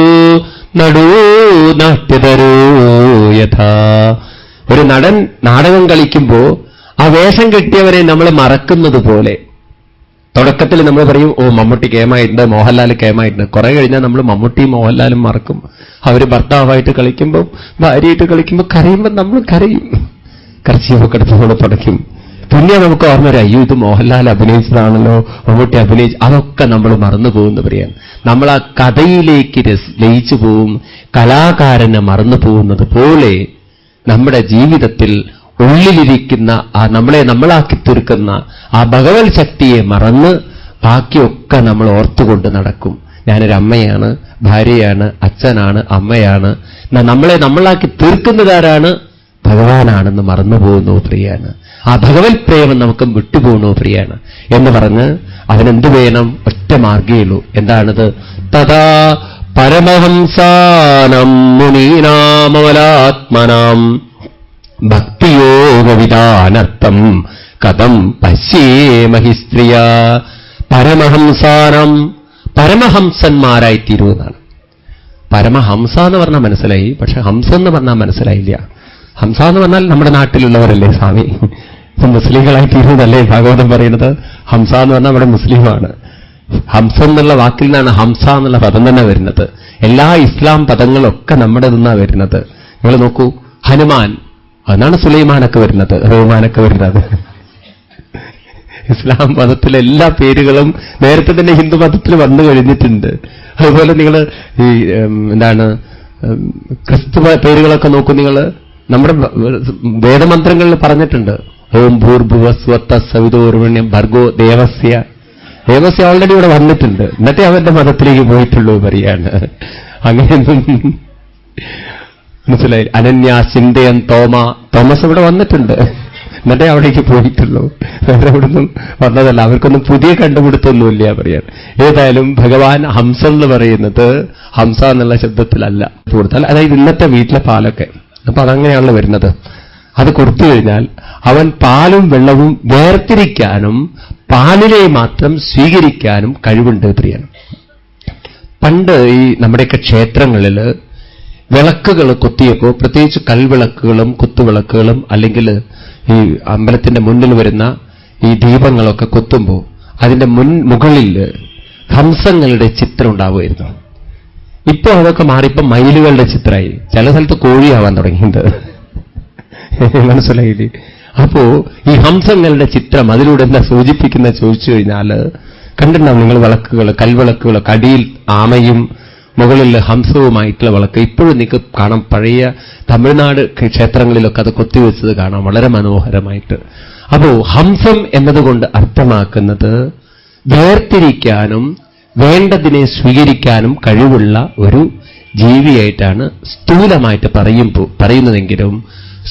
നടൂ നാട്യതരോ യഥാ. ഒരു നടൻ നാടകം കളിക്കുമ്പോ ആ വേഷം കെട്ടിയവരെ നമ്മൾ മറക്കുന്നത് പോലെ. തുടക്കത്തിൽ നമ്മൾ പറയും, ഓ മമ്മൂട്ടി കേമായിട്ടുണ്ട്, മോഹൻലാൽ കേമായിട്ടുണ്ട്. കുറെ കഴിഞ്ഞാൽ നമ്മൾ മമ്മൂട്ടിയും മോഹൻലാലും മറക്കും. അവര് ഭർത്താവായിട്ട് കളിക്കുമ്പോൾ, ഭാര്യയായിട്ട് കളിക്കുമ്പോൾ കരയുമ്പോൾ നമ്മൾ കരയും. കർച്ചീഫൊക്കെ എടുത്ത് നമ്മൾ തുടയ്ക്കും. പിന്നെ നമുക്ക് ഓർമ്മ വരും, അയ്യോ ഇത് മോഹൻലാൽ അഭിനയിച്ചതാണല്ലോ, മമ്മൂട്ടി അഭിനയിച്ചു. അതൊക്കെ നമ്മൾ മറന്നു പോകുമെന്ന് പറയാൻ. നമ്മൾ ആ കഥയിലേക്ക് ലയിച്ചു പോവും. കലാകാരനെ മറന്നു പോകുന്നത് പോലെ നമ്മുടെ ജീവിതത്തിൽ ഉള്ളിലിരിക്കുന്ന ആ നമ്മളാക്കി തീർക്കുന്ന ആ ഭഗവത് ശക്തിയെ മറന്ന് ബാക്കിയൊക്കെ നമ്മൾ ഓർത്തുകൊണ്ട് നടക്കും. ഞാനൊരു അമ്മയാണ്, ഭാര്യയാണ്, അച്ഛനാണ്, അമ്മയാണ്. നമ്മളാക്കി തീർക്കുന്നതാരാണ്? ഭഗവാനാണെന്ന് മറന്നുപോകുന്നു പ്രിയാണ്. ആ ഭഗവത് പ്രേമം നമുക്ക് വിട്ടുപോകുന്നു പ്രിയാണ് എന്ന് പറഞ്ഞ് അതിനെന്ത് വേണം? ഒറ്റ മാർഗ്ഗേയുള്ളൂ. എന്താണത്? തഥാ പരമഹംസാനം മുനീനാമലാത്മനാം ഭക്തിയോഗവിധാനർത്ഥം കഥം പശ്യേമഹി സ്ത്രീയ. പരമഹംസാനം, പരമഹംസന്മാരായിത്തീരുമെന്നാണ്. പരമഹംസ എന്ന് പറഞ്ഞാൽ മനസ്സിലായി, പക്ഷെ ഹംസ എന്ന് പറഞ്ഞാൽ മനസ്സിലായില്ല. ഹംസ എന്ന് പറഞ്ഞാൽ നമ്മുടെ നാട്ടിലുള്ളവരല്ലേ സ്വാമി? മുസ്ലിങ്ങളായി തീരുന്നതല്ലേ ഭാഗവതം പറയുന്നത്? ഹംസ എന്ന് പറഞ്ഞാൽ നമ്മുടെ മുസ്ലിമാണ്. ഹംസ എന്നുള്ള വാക്കിൽ നിന്നാണ് ഹംസ എന്നുള്ള പദം തന്നെ വരുന്നത്. എല്ലാ ഇസ്ലാം പദങ്ങളൊക്കെ നമ്മുടെ നിന്നാണ് വരുന്നത്. നിങ്ങൾ നോക്കൂ, ഹനുമാൻ, അതാണ് സുലൈമാനൊക്കെ വരുന്നത്, റഹ്മാനൊക്കെ വരുന്നത്. ഇസ്ലാം മതത്തിലെ എല്ലാ പേരുകളും നേരത്തെ തന്നെ ഹിന്ദു മതത്തിൽ വന്നു കഴിഞ്ഞിട്ടുണ്ട്. അതുപോലെ നിങ്ങൾ ഈ ക്രിസ്തു പേരുകളൊക്കെ നോക്കൂ. നിങ്ങൾ നമ്മുടെ വേദമന്ത്രങ്ങളിൽ പറഞ്ഞിട്ടുണ്ട്, ഓം ഭൂർഭുവസ്വത്ത സവിതോർവണ്യം ഭർഗോ ദേവസ്യ. ദേവസ്യ ഓൾറെഡി ഇവിടെ വന്നിട്ടുണ്ട്, എന്നിട്ടേ അവരുടെ മതത്തിലേക്ക് പോയിട്ടുള്ളൂ പറയാണ്. അങ്ങനെയൊന്നും മനസ്സിലായി? അനന്യ ചിന്തയൻ തോമസ് ഇവിടെ വന്നിട്ടുണ്ട്, എന്നിട്ടേ അവിടേക്ക് പോയിട്ടുള്ളൂ. വേറെ എവിടുന്നും വന്നതല്ല. അവർക്കൊന്നും പുതിയ കണ്ടുപിടുത്തൊന്നുമില്ല പറയാൻ. ഏതായാലും ഭഗവാൻ ഹംസം എന്ന് പറയുന്നത് ഹംസ എന്നുള്ള ശബ്ദത്തിലല്ല കൂടുതൽ. അതായത് ഇന്നത്തെ വീട്ടിലെ പാലൊക്കെ അപ്പൊ അതങ്ങനെയാണല്ലോ വരുന്നത്. അത് കൊടുത്തു കഴിഞ്ഞാൽ അവൻ പാലും വെള്ളവും വേർതിരിക്കാനും പാലിനെ മാത്രം സ്വീകരിക്കാനും കഴിവുണ്ട് പ്രിയനും. പണ്ട് ഈ നമ്മുടെയൊക്കെ ക്ഷേത്രങ്ങളിൽ വിളക്കുകൾ കൊത്തിയപ്പോൾ, പ്രത്യേകിച്ച് കൽവിളക്കുകളും കുത്തുവിളക്കുകളും അല്ലെങ്കിൽ ഈ അമ്പലത്തിന്റെ മുന്നിൽ വരുന്ന ഈ ദീപങ്ങളൊക്കെ കൊത്തുമ്പോൾ അതിന്റെ മുകളിൽ ഹംസങ്ങളുടെ ചിത്രം ഉണ്ടാവുമായിരുന്നു. ഇപ്പോൾ അതൊക്കെ മാറിയപ്പോൾ മയിലുകളുടെ ചിത്രമായി. ചില സ്ഥലത്ത് കോഴിയാവാൻ തുടങ്ങിയിട്ടുണ്ട്. മനസ്സിലായില്ലേ? അപ്പോ ഈ ഹംസങ്ങളുടെ ചിത്രം അതിലൂടെ എന്താ സൂചിപ്പിക്കുന്ന ചോദിച്ചു കഴിഞ്ഞാൽ, കണ്ടിട്ടുണ്ടാവും നിങ്ങൾ വിളക്കുകൾ, കൽവിളക്കുകളൊക്കെ അടിയിൽ ആമയും മുകളിൽ ഹംസവുമായിട്ടുള്ള വിളക്ക് ഇപ്പോഴും നിങ്ങൾക്ക് കാണാം. പഴയ തമിഴ്നാട് ക്ഷേത്രങ്ങളിലൊക്കെ അത് കൊത്തിവെച്ചത് കാണാം, വളരെ മനോഹരമായിട്ട്. അപ്പോ ഹംസം എന്നതുകൊണ്ട് അർത്ഥമാക്കുന്നത് വേർതിരിക്കാനും വേണ്ടതിനെ സ്വീകരിക്കാനും കഴിവുള്ള ഒരു ജീവിയായിട്ടാണ് സ്ഥൂലമായിട്ട് പറയുന്നതെങ്കിലും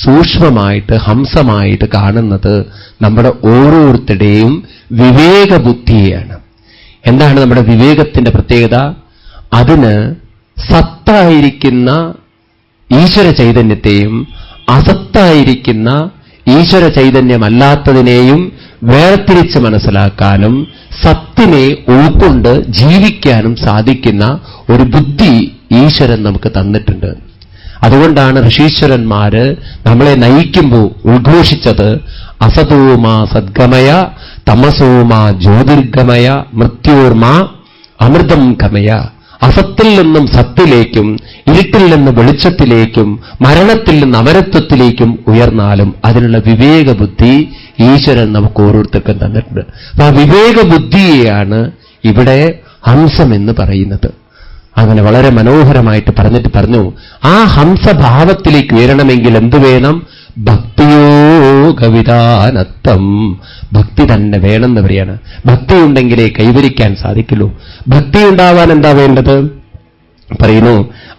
സൂക്ഷ്മമായിട്ട് ഹംസമായിട്ട് കാണുന്നത് നമ്മുടെ ഓരോരുത്തരുടെയും വിവേകബുദ്ധിയെയാണ്. എന്താണ് നമ്മുടെ വിവേകത്തിന്റെ പ്രത്യേകത? അതിന് സത്തായിരിക്കുന്ന ഈശ്വര ചൈതന്യത്തെയും അസത്തായിരിക്കുന്ന ഈശ്വര ചൈതന്യമല്ലാത്തതിനെയും വേർതിരിച്ച് മനസ്സിലാക്കാനും സത്തിനെ ഉൾക്കൊണ്ട് ജീവിക്കാനും സാധിക്കുന്ന ഒരു ബുദ്ധി ഈശ്വരൻ നമുക്ക് തന്നിട്ടുണ്ട്. അതുകൊണ്ടാണ് ഋഷീശ്വരന്മാര് നമ്മളെ നയിക്കുമ്പോൾ ഉദ്ഘോഷിച്ചത് അസതോമാ സദ്ഗമയ തമസോമാ ജ്യോതിർഗമയ മൃത്യോർമാ അമൃതം ഗമയ. അസത്തിൽ നിന്നും സത്തിലേക്കും ഇരുട്ടിൽ നിന്ന് വെളിച്ചത്തിലേക്കും മരണത്തിൽ നിന്ന് അമരത്വത്തിലേക്കും ഉയർന്നാലും അതിനുള്ള വിവേകബുദ്ധി ഈശ്വരൻ നമുക്ക് ഓരോരുത്തർക്കും തന്നിട്ടുണ്ട്. അപ്പൊ ആ വിവേകബുദ്ധിയെയാണ് ഇവിടെ ഹംസം എന്ന് പറയുന്നത്. അങ്ങനെ വളരെ മനോഹരമായിട്ട് പറഞ്ഞിട്ട് പറഞ്ഞു, ആ ഹംസഭാവത്തിലേക്ക് ഉയരണമെങ്കിൽ എന്തു വേണം? ഭക്തിയോഗവിധാനത്വം. ഭക്തി തന്നെ വേണമെന്ന് പറയാണ്. ഭക്തി ഉണ്ടെങ്കിലേ കൈവരിക്കാൻ സാധിക്കുള്ളൂ. ഭക്തി ഉണ്ടാവാൻ എന്താ വേണ്ടത് പറയുന്നു?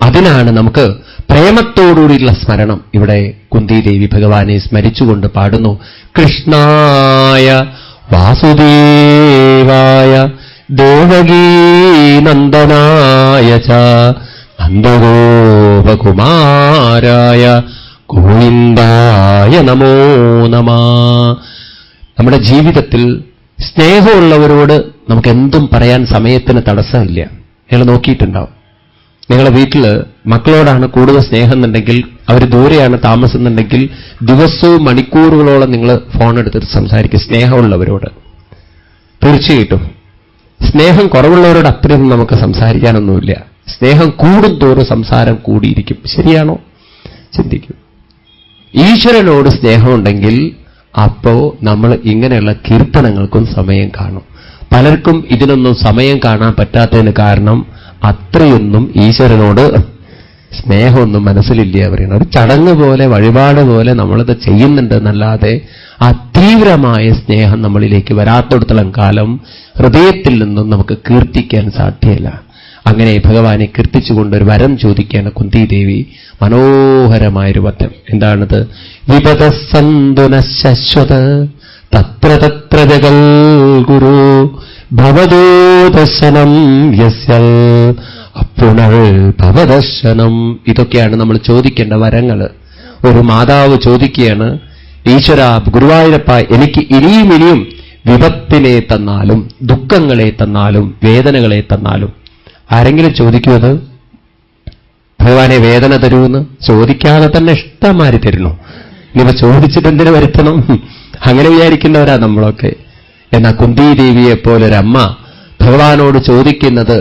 അതിനാണ് നമുക്ക് പ്രേമത്തോടുകൂടിയുള്ള സ്മരണം. ഇവിടെ കുന്തിദേവി ഭഗവാനെ സ്മരിച്ചുകൊണ്ട് പാടുന്നു, കൃഷ്ണായ വാസുദേവായ ദേവകീനന്ദനായ ച നന്ദഗോപകുമാരായ ഗോവിന്ദായ നമോ നമഃ. നമ്മുടെ ജീവിതത്തിൽ സ്നേഹമുള്ളവരോട് നമുക്ക് എന്തും പറയാൻ സമയത്തിന് തടസ്സമില്ല. നിങ്ങൾ നോക്കിയിട്ടുണ്ടാവും. നിങ്ങളെ വീട്ടിൽ മക്കളോടാണ് കൂടുതൽ സ്നേഹം എന്നുണ്ടെങ്കിൽ, അവർ ദൂരെയാണ് താമസിക്കുന്നുണ്ടെങ്കിൽ, ദിവസവും മണിക്കൂറുകളോളം നിങ്ങൾ ഫോൺ എടുത്തിട്ട് സംസാരിക്കും സ്നേഹമുള്ളവരോട്. തീർച്ചയായിട്ടും സ്നേഹം കുറവുള്ളവരോട് അത്രയൊന്നും നമുക്ക് സംസാരിക്കാനൊന്നുമില്ല. സ്നേഹം കൂടുന്തോറും സംസാരം കൂടിയിരിക്കും. ശരിയാണോ? ചിന്തിക്കും. ഈശ്വരനോട് സ്നേഹമുണ്ടെങ്കിൽ അപ്പോ നമ്മൾ ഇങ്ങനെയുള്ള കീർത്തനങ്ങൾക്കും സമയം കാണും. പലർക്കും ഇതിനൊന്നും സമയം കാണാൻ പറ്റാത്തതിന് കാരണം അത്രയൊന്നും ഈശ്വരനോട് സ്നേഹമൊന്നും മനസ്സിലില്ല. പറയുന്നത് ഒരു ചടങ്ങ് പോലെ, വഴിപാട് പോലെ നമ്മളിത് ചെയ്യുന്നുണ്ടെന്നല്ലാതെ ആ തീവ്രമായ സ്നേഹം നമ്മളിലേക്ക് വരാത്തിടത്തോളം കാലം ഹൃദയത്തിൽ നിന്നും നമുക്ക് കീർത്തിക്കാൻ സാധ്യമല്ല. അങ്ങനെ ഭഗവാനെ കീർത്തിച്ചുകൊണ്ട് ഒരു വരം ചോദിക്കുകയാണ് കുന്തിദേവി. മനോഹരമായൊരു വരം. എന്താണത്? വിപദസന്തുന ശശ്വത തത്ര തത്ര ജഗൽ ഗുരു ഭവതോ ദർശനം യസ്യൽ അപ്പുണർ ഭവദർശനം. ഇതൊക്കെയാണ് നമ്മൾ ചോദിക്കേണ്ട വരങ്ങൾ. ഒരു മാതാവ് ചോദിക്കുകയാണ്, ഈശ്വര, ഗുരുവായൂരപ്പ, എനിക്ക് ഇനിയും ഇനിയും വിപത്തിനെ തന്നാലും ദുഃഖങ്ങളെ തന്നാലും വേദനകളെ തന്നാലും. ആരെങ്കിലും ചോദിക്കുമത്? ഭഗവാനെ വേദന തരുമെന്ന് ചോദിക്കാതെ തന്നെ ഇഷ്ടമാരി തരുന്നു. ഇനിയിപ്പോ ചോദിച്ചിട്ട് എന്തിനു വരുത്തണം? അങ്ങനെ വിചാരിക്കുന്നവരാ നമ്മളൊക്കെ. എന്നാൽ കുന്തിദേവിയെപ്പോലൊരമ്മ ഭഗവാനോട് ചോദിക്കുന്നത്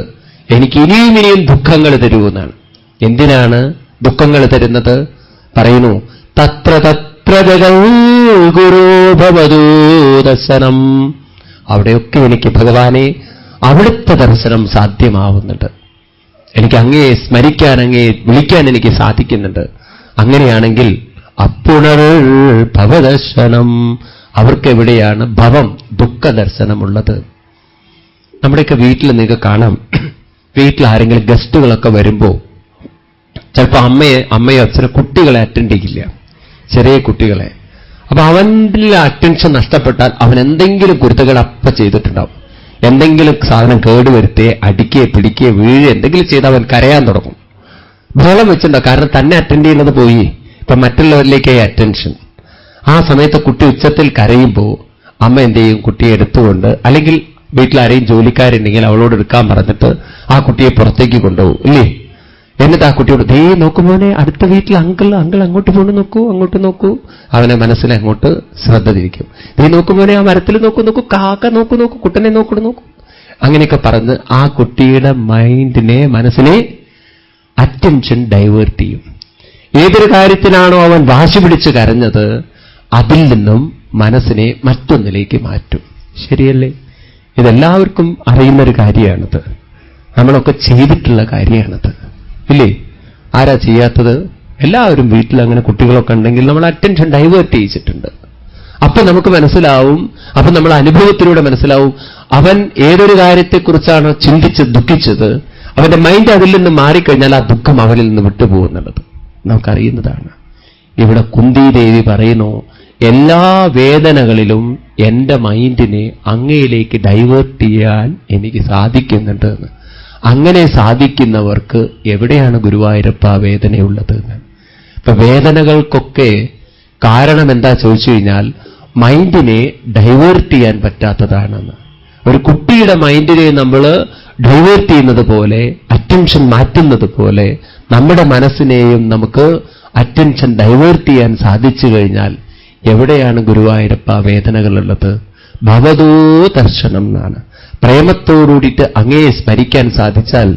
എനിക്ക് ഇനിയും ഇനിയും ദുഃഖങ്ങൾ തരുമെന്നാണ്. എന്തിനാണ് ദുഃഖങ്ങൾ തരുന്നത്? പറയുന്നു, തത്ര തത്ര ജഗൽ ഗുരു ഭവതോ ദർശനം. അവിടെയൊക്കെ എനിക്ക് ഭഗവാനെ അവിടുത്തെ ദർശനം സാധ്യമാവുന്നുണ്ട്. എനിക്ക് അങ്ങയെ സ്മരിക്കാൻ, അങ്ങയെ വിളിക്കാൻ എനിക്ക് സാധിക്കുന്നുണ്ട്. അങ്ങനെയാണെങ്കിൽ അപ്പുണർ ഭവദർശനം. അവർക്കെവിടെയാണ് ഭവം, ദുഃഖദർശനമുള്ളത്? നമ്മുടെയൊക്കെ വീട്ടിൽ നിങ്ങൾക്ക് കാണാം, വീട്ടിൽ ആരെങ്കിലും ഗസ്റ്റുകളൊക്കെ വരുമ്പോ ചിലപ്പോൾ അമ്മയോ അച്ഛനോ കുട്ടികളെ അറ്റൻഡ് ചെയ്യില്ല, ചെറിയ കുട്ടികളെ. അപ്പൊ അവന്റെ അറ്റൻഷൻ നഷ്ടപ്പെട്ടാൽ അവൻ എന്തെങ്കിലും കുരുത്തകൾ അപ്പ ചെയ്തിട്ടുണ്ടാവും. എന്തെങ്കിലും സാധനം കേടുവരുത്തേ, അടിക്കേ, പിടിക്കേ, വീഴേ, എന്തെങ്കിലും ചെയ്ത് അവൻ കരയാൻ തുടങ്ങും. ബഹളം വെച്ചിട്ടുണ്ടാവും. കാരണം തന്നെ അറ്റൻഡ് ചെയ്യുന്നത് പോയി, ഇപ്പൊ മറ്റുള്ളവരിലേക്കായി അറ്റൻഷൻ. ആ സമയത്ത് കുട്ടി ഉച്ചത്തിൽ കരയുമ്പോൾ അമ്മ എന്ത് ചെയ്യും? കുട്ടിയെ എടുത്തുകൊണ്ട്, അല്ലെങ്കിൽ വീട്ടിൽ ആരെയും ജോലിക്കാരുണ്ടെങ്കിൽ അവളോട് എടുക്കാൻ പറഞ്ഞിട്ട് ആ കുട്ടിയെ പുറത്തേക്ക് കൊണ്ടുപോകും, ഇല്ലേ? എന്നിട്ട് ആ കുട്ടിയോട്, ദേ നോക്കുമ്പോനെ അടുത്ത വീട്ടിൽ അങ്കിൾ അങ്ങോട്ട് പോകണം, നോക്കൂ, അങ്ങോട്ട് നോക്കൂ. അവനെ മനസ്സിൽ അങ്ങോട്ട് ശ്രദ്ധ തിരിക്കും. ദേ നോക്കുമ്പോനെ ആ മരത്തിൽ നോക്കൂ, കാക്ക നോക്കൂ, കുട്ടനെ നോക്കൂ. അങ്ങനെയൊക്കെ പറഞ്ഞ് ആ കുട്ടിയുടെ മൈൻഡിനെ, മനസ്സിനെ അറ്റൻഷൻ ഡൈവേർട്ട് ചെയ്യും. ഏതൊരു കാര്യത്തിനാണോ അവൻ വാശി പിടിച്ച് കരഞ്ഞത് അതിൽ നിന്നും മനസ്സിനെ മറ്റൊന്നിലേക്ക് മാറ്റും. ശരിയല്ലേ? ഇതെല്ലാവർക്കും അറിയുന്നൊരു കാര്യമാണിത്. നമ്മളൊക്കെ ചെയ്തിട്ടുള്ള കാര്യമാണിത്, ഇല്ലേ? ആരാ ചെയ്യാത്തത്? എല്ലാവരും വീട്ടിൽ അങ്ങനെ കുട്ടികളൊക്കെ ഉണ്ടെങ്കിൽ നമ്മൾ അറ്റൻഷൻ ഡൈവേർട്ട് ചെയ്യിച്ചിട്ടുണ്ട്. അപ്പൊ നമുക്ക് മനസ്സിലാവും, അപ്പൊ നമ്മൾ അനുഭവത്തിലൂടെ മനസ്സിലാവും അവൻ ഏതൊരു കാര്യത്തെക്കുറിച്ചാണ് ചിന്തിച്ച് ദുഃഖിച്ചത്, അവന്റെ മൈൻഡ് അതിൽ നിന്ന് മാറിക്കഴിഞ്ഞാൽ ആ ദുഃഖം അവനിൽ നിന്ന് വിട്ടുപോകുന്നുള്ളത് നമുക്കറിയുന്നതാണ്. ഇവിടെ കുന്തിദേവി പറയുന്നു, എല്ലാ വേദനകളിലും എന്റെ മൈൻഡിനെ അങ്ങയിലേക്ക് ഡൈവേർട്ട് ചെയ്യാൻ എനിക്ക് സാധിക്കുന്നുണ്ട് എന്ന്. അങ്ങനെ സാധിക്കുന്നവർക്ക് എവിടെയാണ് ഗുരുവായൂരപ്പ വേദനയുള്ളത് എന്ന്? ഇപ്പൊ വേദനകൾക്കൊക്കെ കാരണം എന്താ ചോദിച്ചു കഴിഞ്ഞാൽ മൈൻഡിനെ ഡൈവേർട്ട് ചെയ്യാൻ പറ്റാത്തതാണെന്ന്. ഒരു കുട്ടിയുടെ മൈൻഡിനെ നമ്മൾ ഡൈവേർട്ട് ചെയ്യുന്നത് പോലെ, അറ്റൻഷൻ മാറ്റുന്നത് പോലെ നമ്മുടെ മനസ്സിനെയും നമുക്ക് അറ്റൻഷൻ ഡൈവേർട്ട് ചെയ്യാൻ സാധിച്ചു കഴിഞ്ഞാൽ എവിടെയാണ് ഗുരുവായൂരപ്പ വേദനകളുള്ളത്? ഭവതോ ദർശനം എന്നാണ്. പ്രേമത്തോടുകൂടിയിട്ട് അങ്ങയെ സ്മരിക്കാൻ സാധിച്ചാൽ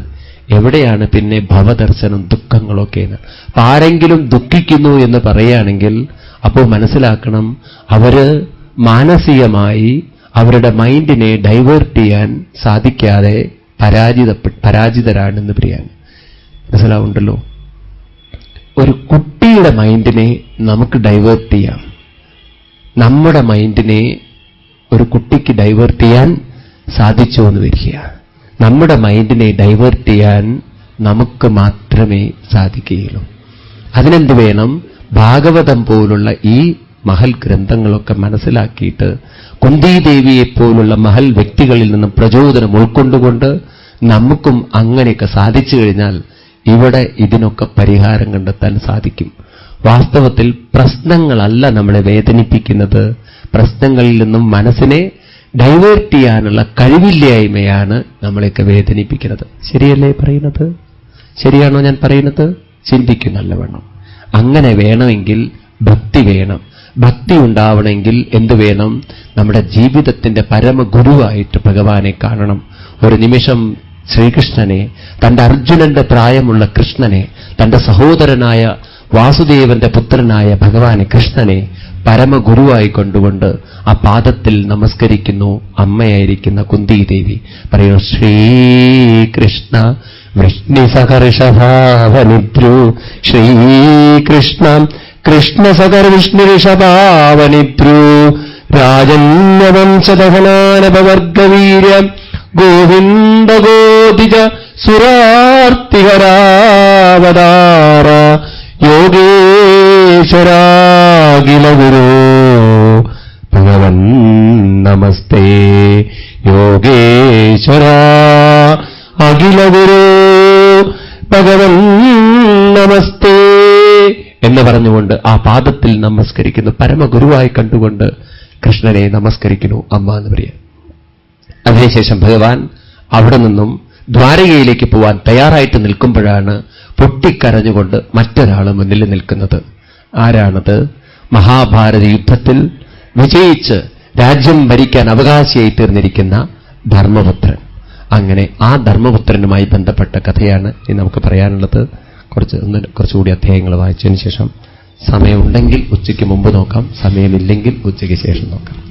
എവിടെയാണ് പിന്നെ ഭവദർശനം, ദുഃഖങ്ങളൊക്കെ? അപ്പൊ ആരെങ്കിലും ദുഃഖിക്കുന്നു എന്ന് പറയുകയാണെങ്കിൽ അപ്പോൾ മനസ്സിലാക്കണം, അവര് മാനസികമായി അവരുടെ മൈൻഡിനെ ഡൈവേർട്ട് ചെയ്യാൻ സാധിക്കാതെ പരാജിതരാണെന്ന് പറയാൻ മനസ്സിലാവുണ്ടല്ലോ. ഒരു കുട്ടിയുടെ മൈൻഡിനെ നമുക്ക് ഡൈവേർട്ട് ചെയ്യാം. നമ്മുടെ മൈൻഡിനെ ഒരു കുട്ടിക്ക് ഡൈവേർട്ട് ചെയ്യാൻ സാധിച്ചു എന്ന് വരിക. നമ്മുടെ മൈൻഡിനെ ഡൈവേർട്ട് ചെയ്യാൻ നമുക്ക് മാത്രമേ സാധിക്കുകയുള്ളൂ. അതിനെന്ത് വേണം? ഭാഗവതം പോലുള്ള ഈ മഹൽ ഗ്രന്ഥങ്ങളൊക്കെ മനസ്സിലാക്കിയിട്ട് കുന്തിദേവിയെപ്പോലുള്ള മഹൽ വ്യക്തികളിൽ നിന്നും പ്രചോദനം ഉൾക്കൊണ്ടുകൊണ്ട് നമുക്കും അങ്ങനെയൊക്കെ സാധിച്ചു കഴിഞ്ഞാൽ ഇവിടെ ഇതിനൊക്കെ പരിഹാരം കണ്ടെത്താൻ സാധിക്കും. വാസ്തവത്തിൽ പ്രശ്നങ്ങളല്ല നമ്മളെ വേദനിപ്പിക്കുന്നത്, പ്രശ്നങ്ങളിൽ നിന്നും മനസ്സിനെ ഡൈവേർട്ട് ചെയ്യാനുള്ള കഴിവില്ലായ്മയാണ് നമ്മളെയൊക്കെ വേദനിപ്പിക്കുന്നത്. ശരിയല്ലേ പറയുന്നത്? ശരിയാണോ ഞാൻ പറയുന്നത്? ചിന്തിക്കും നല്ലവണ്ണം. അങ്ങനെ വേണമെങ്കിൽ ഭക്തി വേണം. ഭക്തി ഉണ്ടാവണമെങ്കിൽ എന്ത് വേണം? നമ്മുടെ ജീവിതത്തിന്റെ പരമഗുരുവായിട്ട് ഭഗവാനെ കാണണം. ഒരു നിമിഷം ശ്രീകൃഷ്ണനെ, തന്റെ അർജുനന്റെ പ്രായമുള്ള കൃഷ്ണനെ, തന്റെ സഹോദരനായ വാസുദേവന്റെ പുത്രനായ ഭഗവാനെ കൃഷ്ണനെ പരമഗുരുവായി കൊണ്ടുകൊണ്ട് ആ പാദത്തിൽ നമസ്കരിക്കുന്നു അമ്മയായിരിക്കുന്ന കുന്തിദേവി. പറയൂ, ശ്രീകൃഷ്ണ വൃഷ്ണിസഹർഷഭാവനിദ്രു, ശ്രീകൃഷ്ണ കൃഷ്ണസകർവിഷ്ണുഋഷഭാവനിദ്രു, രാജന്യവംശദഹനാനപവർഗവീര്യ ഗോവിന്ദ ഗോധിജ സുരാർത്തിഹരാവതാര യോഗേശ്വരാഖിലഗുരോ ഭഗവൻ നമസ്തേ. യോഗേശ്വര അഖിലഗുരോ ഭഗവൻ നമസ്തേ എന്ന് പറഞ്ഞുകൊണ്ട് ആ പാദത്തിൽ നമസ്കരിക്കുന്നു. പരമഗുരുവായി കണ്ടുകൊണ്ട് കൃഷ്ണനെ നമസ്കരിക്കുന്നു അമ്മ എന്ന് പറയാം. അതിനുശേഷം ഭഗവാൻ അവിടെ നിന്നും ദ്വാരകയിലേക്ക് പോവാൻ തയ്യാറായിട്ട് നിൽക്കുമ്പോഴാണ് പൊട്ടിക്കരഞ്ഞുകൊണ്ട് മറ്റൊരാൾ മുന്നിൽ നിൽക്കുന്നത്. ആരാണത്? മഹാഭാരത യുദ്ധത്തിൽ വിജയിച്ച് രാജ്യം ഭരിക്കാൻ അവകാശിയായി തീർന്നിരിക്കുന്ന ധർമ്മപുത്രൻ. അങ്ങനെ ആ ധർമ്മപുത്രനുമായി ബന്ധപ്പെട്ട കഥയാണ് ഇനി നമുക്ക് പറയാനുള്ളത്. കുറച്ചുകൂടി അധ്യായങ്ങൾ വായിച്ചതിന് ശേഷം സമയമുണ്ടെങ്കിൽ ഉച്ചയ്ക്ക് മുമ്പ് നോക്കാം, സമയമില്ലെങ്കിൽ ഉച്ചയ്ക്ക് ശേഷം നോക്കാം.